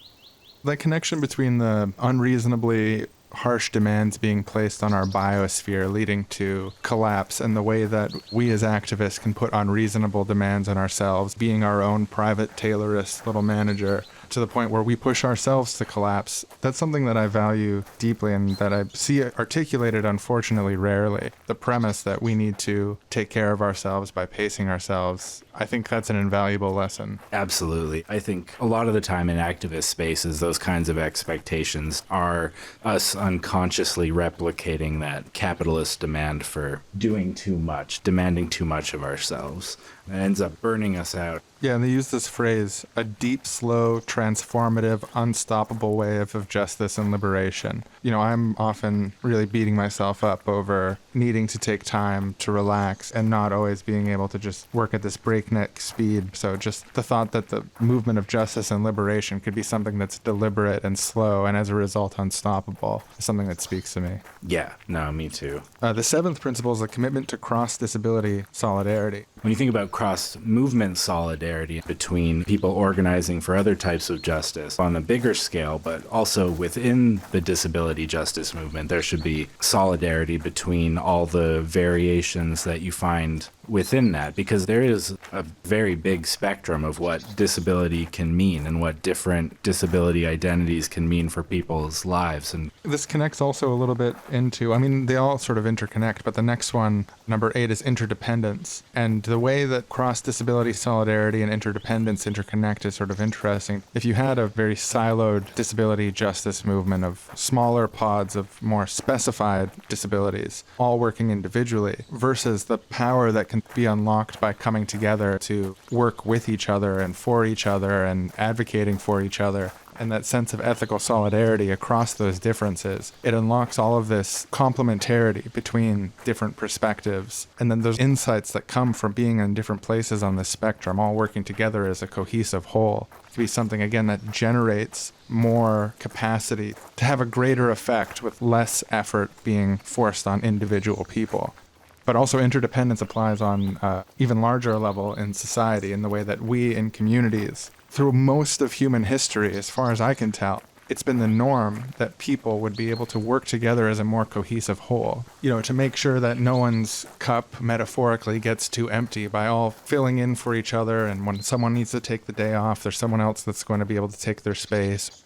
That connection between the unreasonably harsh demands being placed on our biosphere leading to collapse and the way that we as activists can put unreasonable demands on ourselves, being our own private Taylorist little manager, to the point where we push ourselves to collapse. That's something that I value deeply and that I see articulated, unfortunately, rarely. The premise that we need to take care of ourselves by pacing ourselves, I think that's an invaluable lesson. Absolutely. I think a lot of the time in activist spaces, those kinds of expectations are us unconsciously replicating that capitalist demand for doing too much, demanding too much of ourselves. It ends up burning us out. Yeah, and they use this phrase, a deep, slow, transformative, unstoppable wave of justice and liberation. You know, I'm often really beating myself up over needing to take time to relax and not always being able to just work at this breakneck speed. So just the thought that the movement of justice and liberation could be something that's deliberate and slow and as a result unstoppable is something that speaks to me. Yeah, no, me too. The seventh principle is a commitment to cross-disability solidarity. When you think about cross-movement solidarity between people organizing for other types of justice on a bigger scale, but also within the disability justice movement, there should be solidarity between all the variations that you find within that, because there is a very big spectrum of what disability can mean and what different disability identities can mean for people's lives. And this connects also a little bit into, I mean, they all sort of interconnect, but the next one, number 8, is interdependence. And the way that cross-disability solidarity and interdependence interconnect is sort of interesting. If you had a very siloed disability justice movement of smaller pods of more specified disabilities, all working individually, versus the power that can be unlocked by coming together to work with each other and for each other and advocating for each other, and that sense of ethical solidarity across those differences, it unlocks all of this complementarity between different perspectives. And then those insights that come from being in different places on the spectrum, all working together as a cohesive whole, to be something, again, that generates more capacity to have a greater effect with less effort being forced on individual people. But also interdependence applies on an even larger level in society in the way that we in communities, through most of human history, as far as I can tell, it's been the norm that people would be able to work together as a more cohesive whole, you know, to make sure that no one's cup metaphorically gets too empty by all filling in for each other. And when someone needs to take the day off, there's someone else that's going to be able to take their space.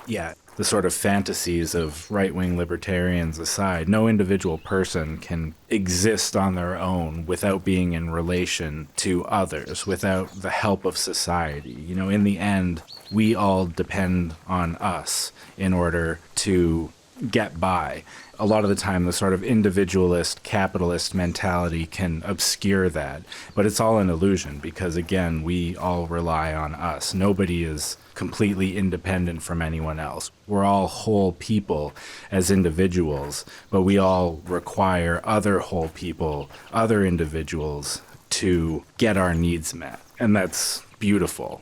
yeah, the sort of fantasies of right-wing libertarians aside, no individual person can exist on their own without being in relation to others, without the help of society. You know, in the end, we all depend on us in order to get by. A lot of the time, the sort of individualist, capitalist mentality can obscure that, but it's all an illusion because, again, we all rely on us. Nobody is completely independent from anyone else. We're all whole people as individuals, but we all require other whole people, other individuals to get our needs met. And that's beautiful.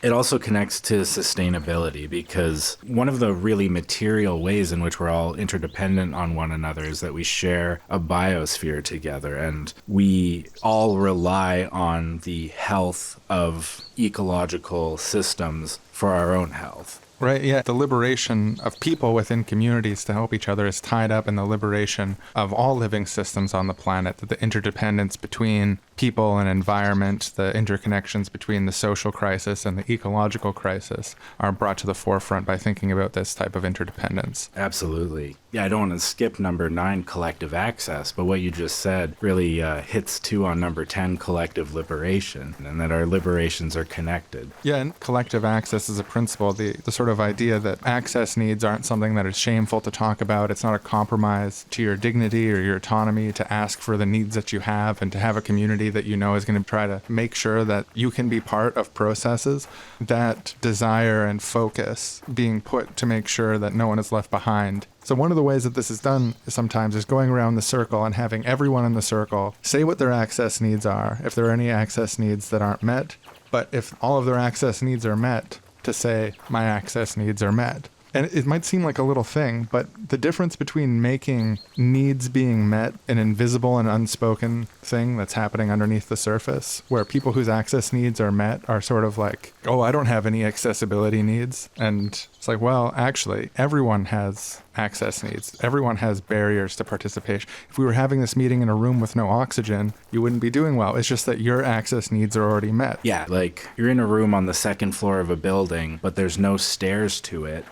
It also connects to sustainability because one of the really material ways in which we're all interdependent on one another is that we share a biosphere together and we all rely on the health of ecological systems for our own health. Right, yeah. The liberation of people within communities to help each other is tied up in the liberation of all living systems on the planet, the interdependence between people and environment, the interconnections between the social crisis and the ecological crisis are brought to the forefront by thinking about this type of interdependence. Absolutely. Yeah, I don't want to skip number 9, collective access, but what you just said really hits too on number 10, collective liberation, and that our liberations are connected. Yeah, and collective access is a principle, the sort of idea that access needs aren't something that is shameful to talk about. It's not a compromise to your dignity or your autonomy to ask for the needs that you have and to have a community that you know is going to try to make sure that you can be part of processes. That desire and focus being put to make sure that no one is left behind. So one of the ways that this is done sometimes is going around the circle and having everyone in the circle say what their access needs are, if there are any access needs that aren't met. But if all of their access needs are met, to say, my access needs are met. And it might seem like a little thing, but the difference between making needs being met an invisible and unspoken thing that's happening underneath the surface, where people whose access needs are met are sort of like, oh, I don't have any accessibility needs. And it's like, well, actually, everyone has access needs. Everyone has barriers to participation. If we were having this meeting in a room with no oxygen, you wouldn't be doing well. It's just that your access needs are already met. Yeah, like you're in a room on the second floor of a building, but there's no stairs to it.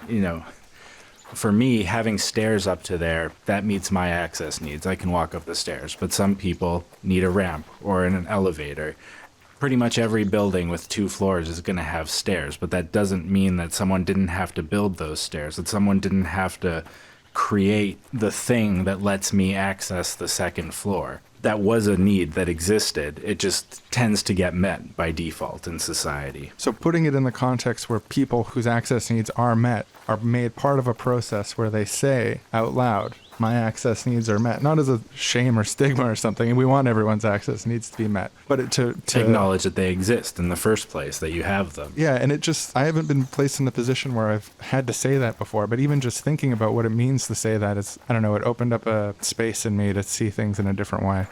For me, having stairs up to there, that meets my access needs. I can walk up the stairs, but some people need a ramp or an elevator. Pretty much every building with 2 floors is going to have stairs, but that doesn't mean that someone didn't have to build those stairs, that someone didn't have to create the thing that lets me access the second floor. That was a need that existed. It just tends to get met by default in society. So putting it in the context where people whose access needs are met are made part of a process where they say out loud, my access needs are met, not as a shame or stigma or something, and we want everyone's access needs to be met, but to acknowledge that they exist in the first place, that you have them. Yeah, and I haven't been placed in the position where I've had to say that before, but even just thinking about what it means to say that is, I don't know, it opened up a space in me to see things in a different way.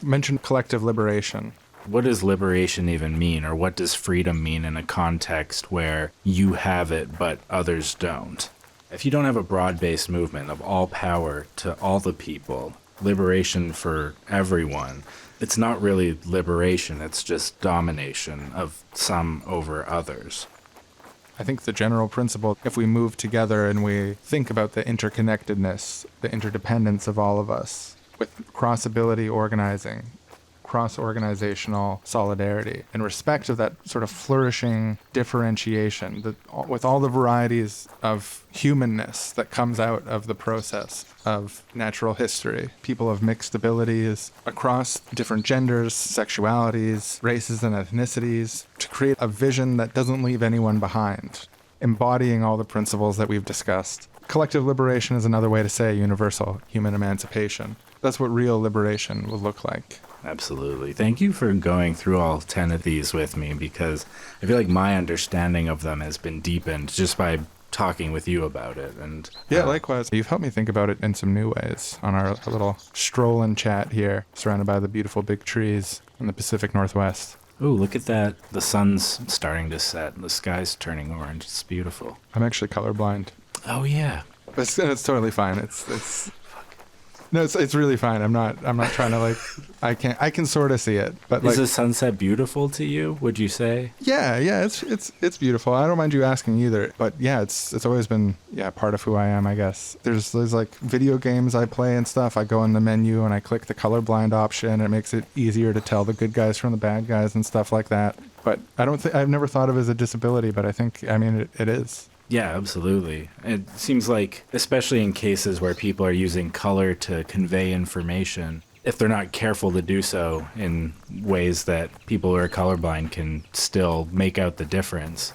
Mention collective liberation. What does liberation even mean, or what does freedom mean in a context where you have it but others don't? If you don't have a broad-based movement of all power to all the people, liberation for everyone, it's not really liberation, it's just domination of some over others. I think the general principle, if we move together and we think about the interconnectedness, the interdependence of all of us, with cross-ability organizing, cross-organizational solidarity, and respect of that sort of flourishing differentiation, with all the varieties of humanness that comes out of the process of natural history, people of mixed abilities across different genders, sexualities, races, and ethnicities, to create a vision that doesn't leave anyone behind, embodying all the principles that we've discussed. Collective liberation is another way to say universal human emancipation. That's what real liberation would look like. Absolutely. Thank you for going through all 10 of these with me, because I feel like my understanding of them has been deepened just by talking with you about it. And yeah, likewise. You've helped me think about it in some new ways on our little stroll and chat here, surrounded by the beautiful big trees in the Pacific Northwest. Ooh, look at that. The sun's starting to set. The sky's turning orange. It's beautiful. I'm actually colorblind. Oh, yeah. But it's totally fine. It's really fine. I'm not trying to I can sort of see it, but is the sunset beautiful to you, would you say? Yeah, it's beautiful. I don't mind you asking either, but yeah, it's always been part of who I am, I guess. There's like video games I play and stuff. I go in the menu and I click the colorblind option, and it makes it easier to tell the good guys from the bad guys and stuff like that. But I've never thought of it as a disability, but it is. Yeah, absolutely. It seems like, especially in cases where people are using color to convey information, if they're not careful to do so in ways that people who are colorblind can still make out the difference,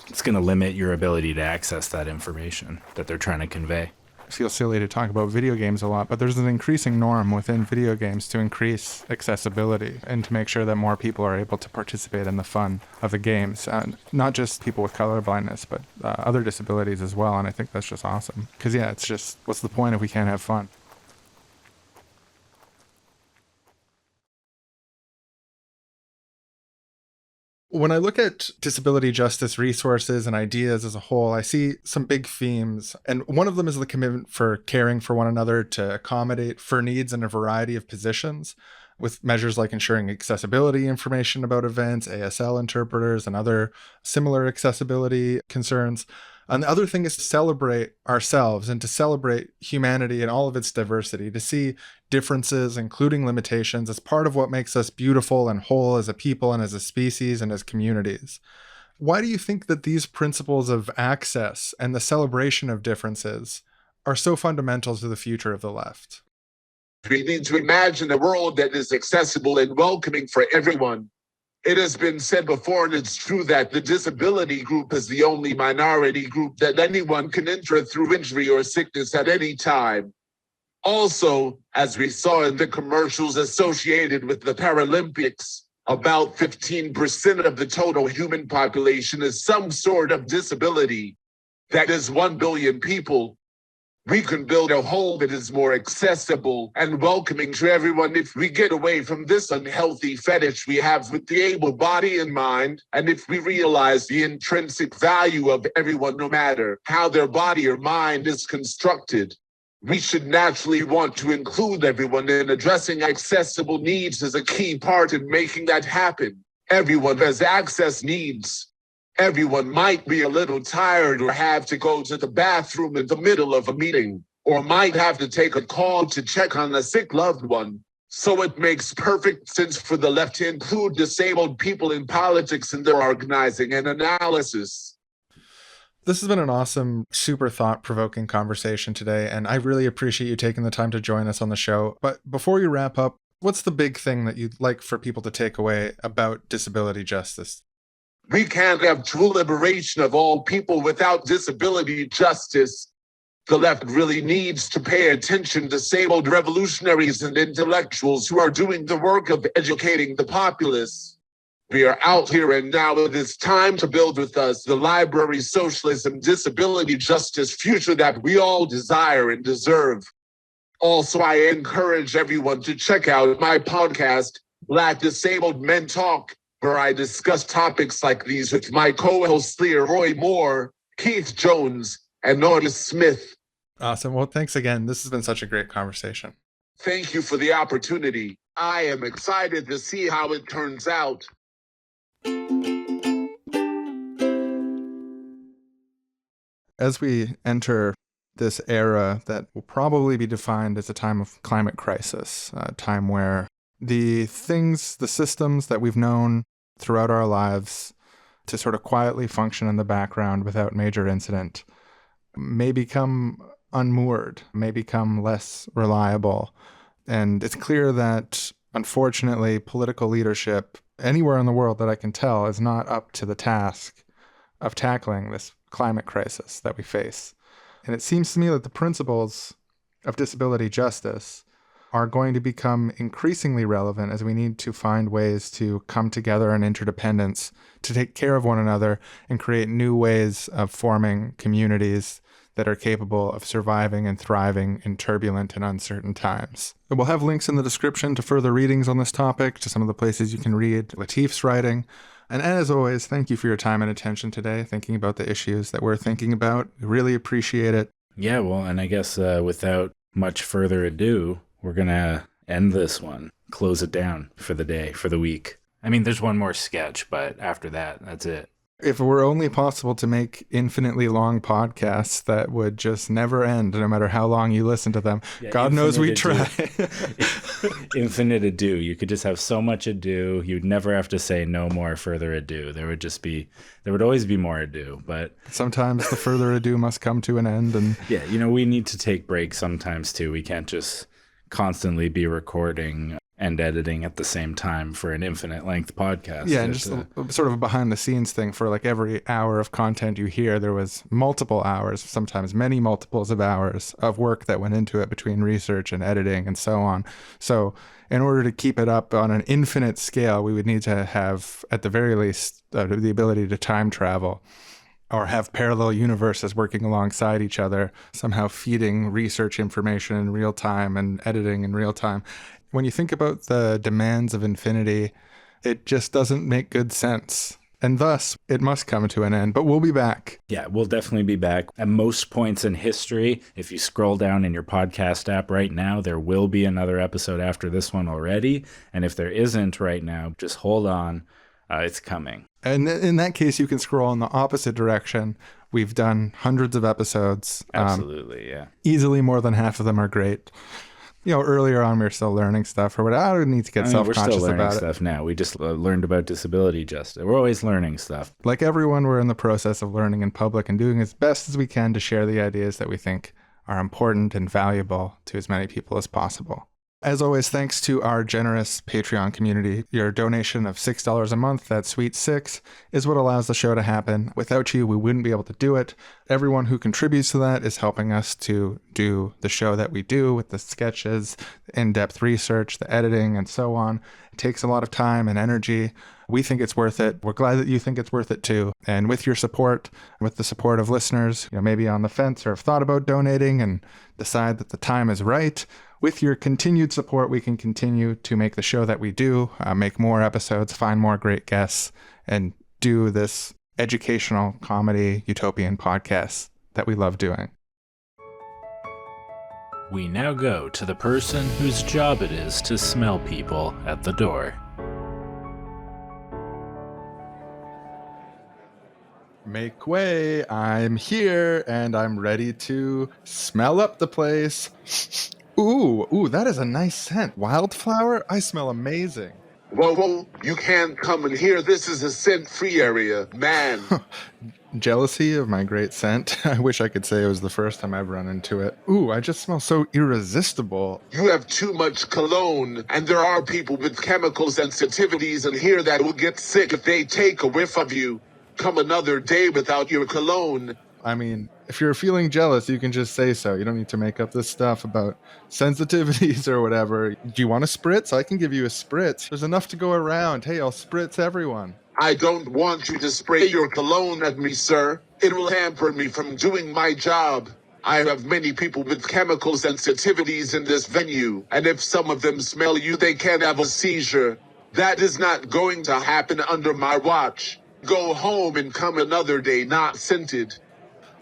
it's going to limit your ability to access that information that they're trying to convey. I feel silly to talk about video games a lot, but there's an increasing norm within video games to increase accessibility and to make sure that more people are able to participate in the fun of the games. Not just people with color blindness, but other disabilities as well. And I think that's just awesome. Because, it's just, what's the point if we can't have fun? When I look at disability justice resources and ideas as a whole, I see some big themes. And one of them is the commitment for caring for one another to accommodate for needs in a variety of positions, with measures like ensuring accessibility information about events, ASL interpreters, and other similar accessibility concerns. And the other thing is to celebrate ourselves and to celebrate humanity and all of its diversity, to see differences, including limitations, as part of what makes us beautiful and whole as a people and as a species and as communities. Why do you think that these principles of access and the celebration of differences are so fundamental to the future of the left? We need to imagine a world that is accessible and welcoming for everyone. It has been said before, and it's true, that the disability group is the only minority group that anyone can enter through injury or sickness at any time. Also, as we saw in the commercials associated with the Paralympics, about 15% of the total human population is some sort of disability. that is 1 billion people, we can build a whole that is more accessible and welcoming to everyone if we get away from this unhealthy fetish we have with the able body and mind, and if we realize the intrinsic value of everyone no matter how their body or mind is constructed. We should naturally want to include everyone, and addressing accessible needs is a key part in making that happen. Everyone has access needs. Everyone might be a little tired or have to go to the bathroom in the middle of a meeting, or might have to take a call to check on a sick loved one. So it makes perfect sense for the left to include disabled people in politics in their organizing and analysis. This has been an awesome, super thought-provoking conversation today, and I really appreciate you taking the time to join us on the show. But before you wrap up, what's the big thing that you'd like for people to take away about disability justice? We can't have true liberation of all people without disability justice. The left really needs to pay attention to disabled revolutionaries and intellectuals who are doing the work of educating the populace. We are out here and now. It is time to build with us the library, socialism, disability justice future that we all desire and deserve. Also, I encourage everyone to check out my podcast, Black Disabled Men Talk, where I discuss topics like these with my co-hosts Leroy Moore, Keith Jones, and Otis Smith. Awesome. Well, thanks again. This has been such a great conversation. Thank you for the opportunity. I am excited to see how it turns out. As we enter this era that will probably be defined as a time of climate crisis, a time where the things, the systems that we've known throughout our lives to sort of quietly function in the background without major incident may become unmoored, may become less reliable. And it's clear that, unfortunately, political leadership anywhere in the world that I can tell is not up to the task of tackling this climate crisis that we face. And it seems to me that the principles of disability justice are going to become increasingly relevant as we need to find ways to come together in interdependence, to take care of one another and create new ways of forming communities that are capable of surviving and thriving in turbulent and uncertain times. We'll have links in the description to further readings on this topic, to some of the places you can read Lateef's writing. And as always, thank you for your time and attention today, thinking about the issues that we're thinking about. We really appreciate it. Yeah, well, and I guess without much further ado, we're going to end this one, close it down for the day, for the week. I mean, there's one more sketch, but after that, that's it. If it were only possible to make infinitely long podcasts that would just never end, no matter how long you listen to them, yeah, God knows we try. Infinite ado. You could just have so much ado. You'd never have to say no more further ado. There would always be more ado, but sometimes the further ado must come to an end. And yeah, we need to take breaks sometimes too. We can't just constantly be recording and editing at the same time for an infinite length podcast. Yeah, and just sort of a behind the scenes thing. For like every hour of content you hear, there was multiple hours, sometimes many multiples of hours of work that went into it between research and editing and so on. So in order to keep it up on an infinite scale, we would need to have, at the very least, the ability to time travel, or have parallel universes working alongside each other, somehow feeding research information in real time and editing in real time. When you think about the demands of infinity, it just doesn't make good sense. And thus, it must come to an end. But we'll be back. Yeah, we'll definitely be back. At most points in history, if you scroll down in your podcast app right now, there will be another episode after this one already. And if there isn't right now, just hold on. It's coming. And in that case, you can scroll in the opposite direction. We've done hundreds of episodes. Absolutely, yeah. Easily more than half of them are great. Earlier on, we were still learning stuff, or whatever. I don't need to get self-conscious about it. We're still learning stuff now. We just learned about disability justice. We're always learning stuff. Like everyone, we're in the process of learning in public and doing as best as we can to share the ideas that we think are important and valuable to as many people as possible. As always, thanks to our generous Patreon community. Your donation of $6 a month, that sweet $6, is what allows the show to happen. Without you, we wouldn't be able to do it. Everyone who contributes to that is helping us to do the show that we do with the sketches, in-depth research, the editing, and so on. It takes a lot of time and energy. We think it's worth it. We're glad that you think it's worth it too. And with your support, with the support of listeners, maybe on the fence or have thought about donating and decide that the time is right, with your continued support, we can continue to make the show that we do, make more episodes, find more great guests, and do this educational comedy utopian podcast that we love doing. We now go to the person whose job it is to smell people at the door. Make way, I'm here, and I'm ready to smell up the place. Ooh, that is a nice scent. Wildflower? I smell amazing. Whoa, you can't come in here. This is a scent-free area, man. Jealousy of my great scent? I wish I could say it was the first time I've run into it. Ooh, I just smell so irresistible. You have too much cologne, and there are people with chemical sensitivities in here that will get sick if they take a whiff of you. Come another day without your cologne. I mean, if you're feeling jealous, you can just say so. You don't need to make up this stuff about sensitivities or whatever. Do you want a spritz? I can give you a spritz. There's enough to go around. Hey, I'll spritz everyone. I don't want you to spray your cologne at me, sir. It will hamper me from doing my job. I have many people with chemical sensitivities in this venue, and if some of them smell you, they can have a seizure. That is not going to happen under my watch. Go home and come another day not scented.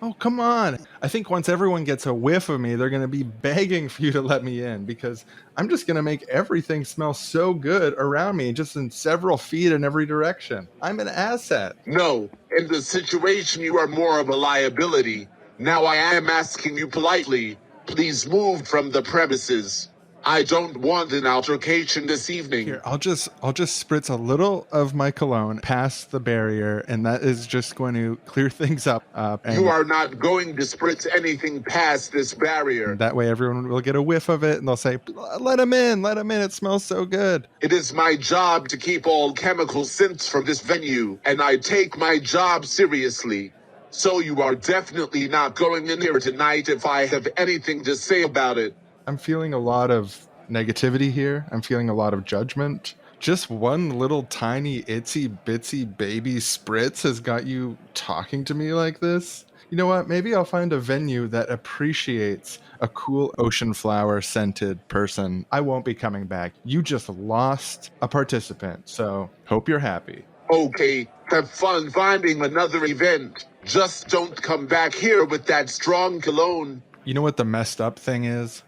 Oh, come on. I think once everyone gets a whiff of me, they're going to be begging for you to let me in because I'm just going to make everything smell so good around me, just in several feet in every direction. I'm an asset. No, in this situation, you are more of a liability. Now I am asking you politely, please move from the premises. I don't want an altercation this evening. Here, I'll just spritz a little of my cologne past the barrier, and that is just going to clear things up. And You are not going to spritz anything past this barrier. that way everyone will get a whiff of it, and they'll say, let him in, it smells so good. It is my job to keep all chemical scents from this venue, and I take my job seriously. So you are definitely not going in here tonight if I have anything to say about it. I'm feeling a lot of negativity here. I'm feeling a lot of judgment. Just one little tiny itsy bitsy baby spritz has got you talking to me like this. You know what? Maybe I'll find a venue that appreciates a cool ocean flower scented person. I won't be coming back. You just lost a participant, so hope you're happy. Okay, have fun finding another event. Just don't come back here with that strong cologne. You know what the messed up thing is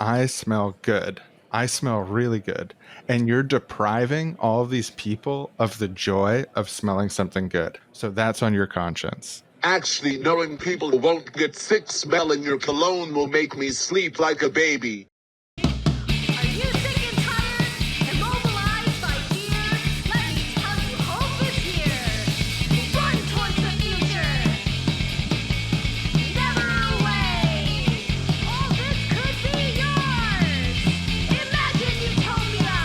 I smell good. I smell really good. And you're depriving all of these people of the joy of smelling something good. So that's on your conscience. Actually, knowing people won't get sick smelling your cologne will make me sleep like a baby. Are you sick and tired and mobilized by fear? Let me tell you, hope is here. Run towards the future. Never away. All this could be yours. Imagine utopia.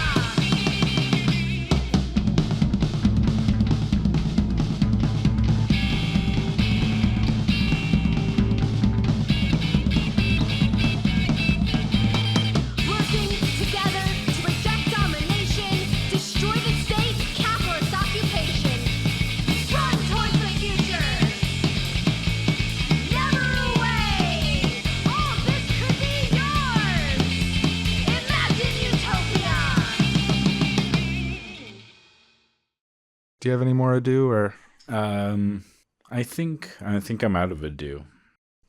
Working together to reject domination, destroy the state, capitalist occupation. Run towards the future. Never away. All this could be yours. Imagine utopia. Do you have any more ado or? I think I'm out of ado.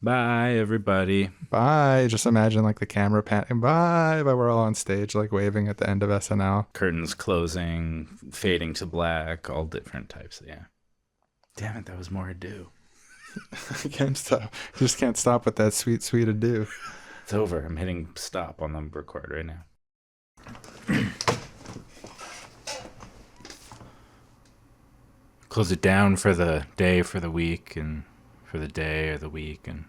Bye, everybody. Bye. Just imagine like the camera panning. Bye. But we're all on stage like waving at the end of SNL. Curtains closing, fading to black, all different types. Yeah. Damn it, that was more ado. I can't stop. Just can't stop with that sweet, sweet ado. It's over. I'm hitting stop on the record right now. Close it down for the day, for the week, and for the day or the week, and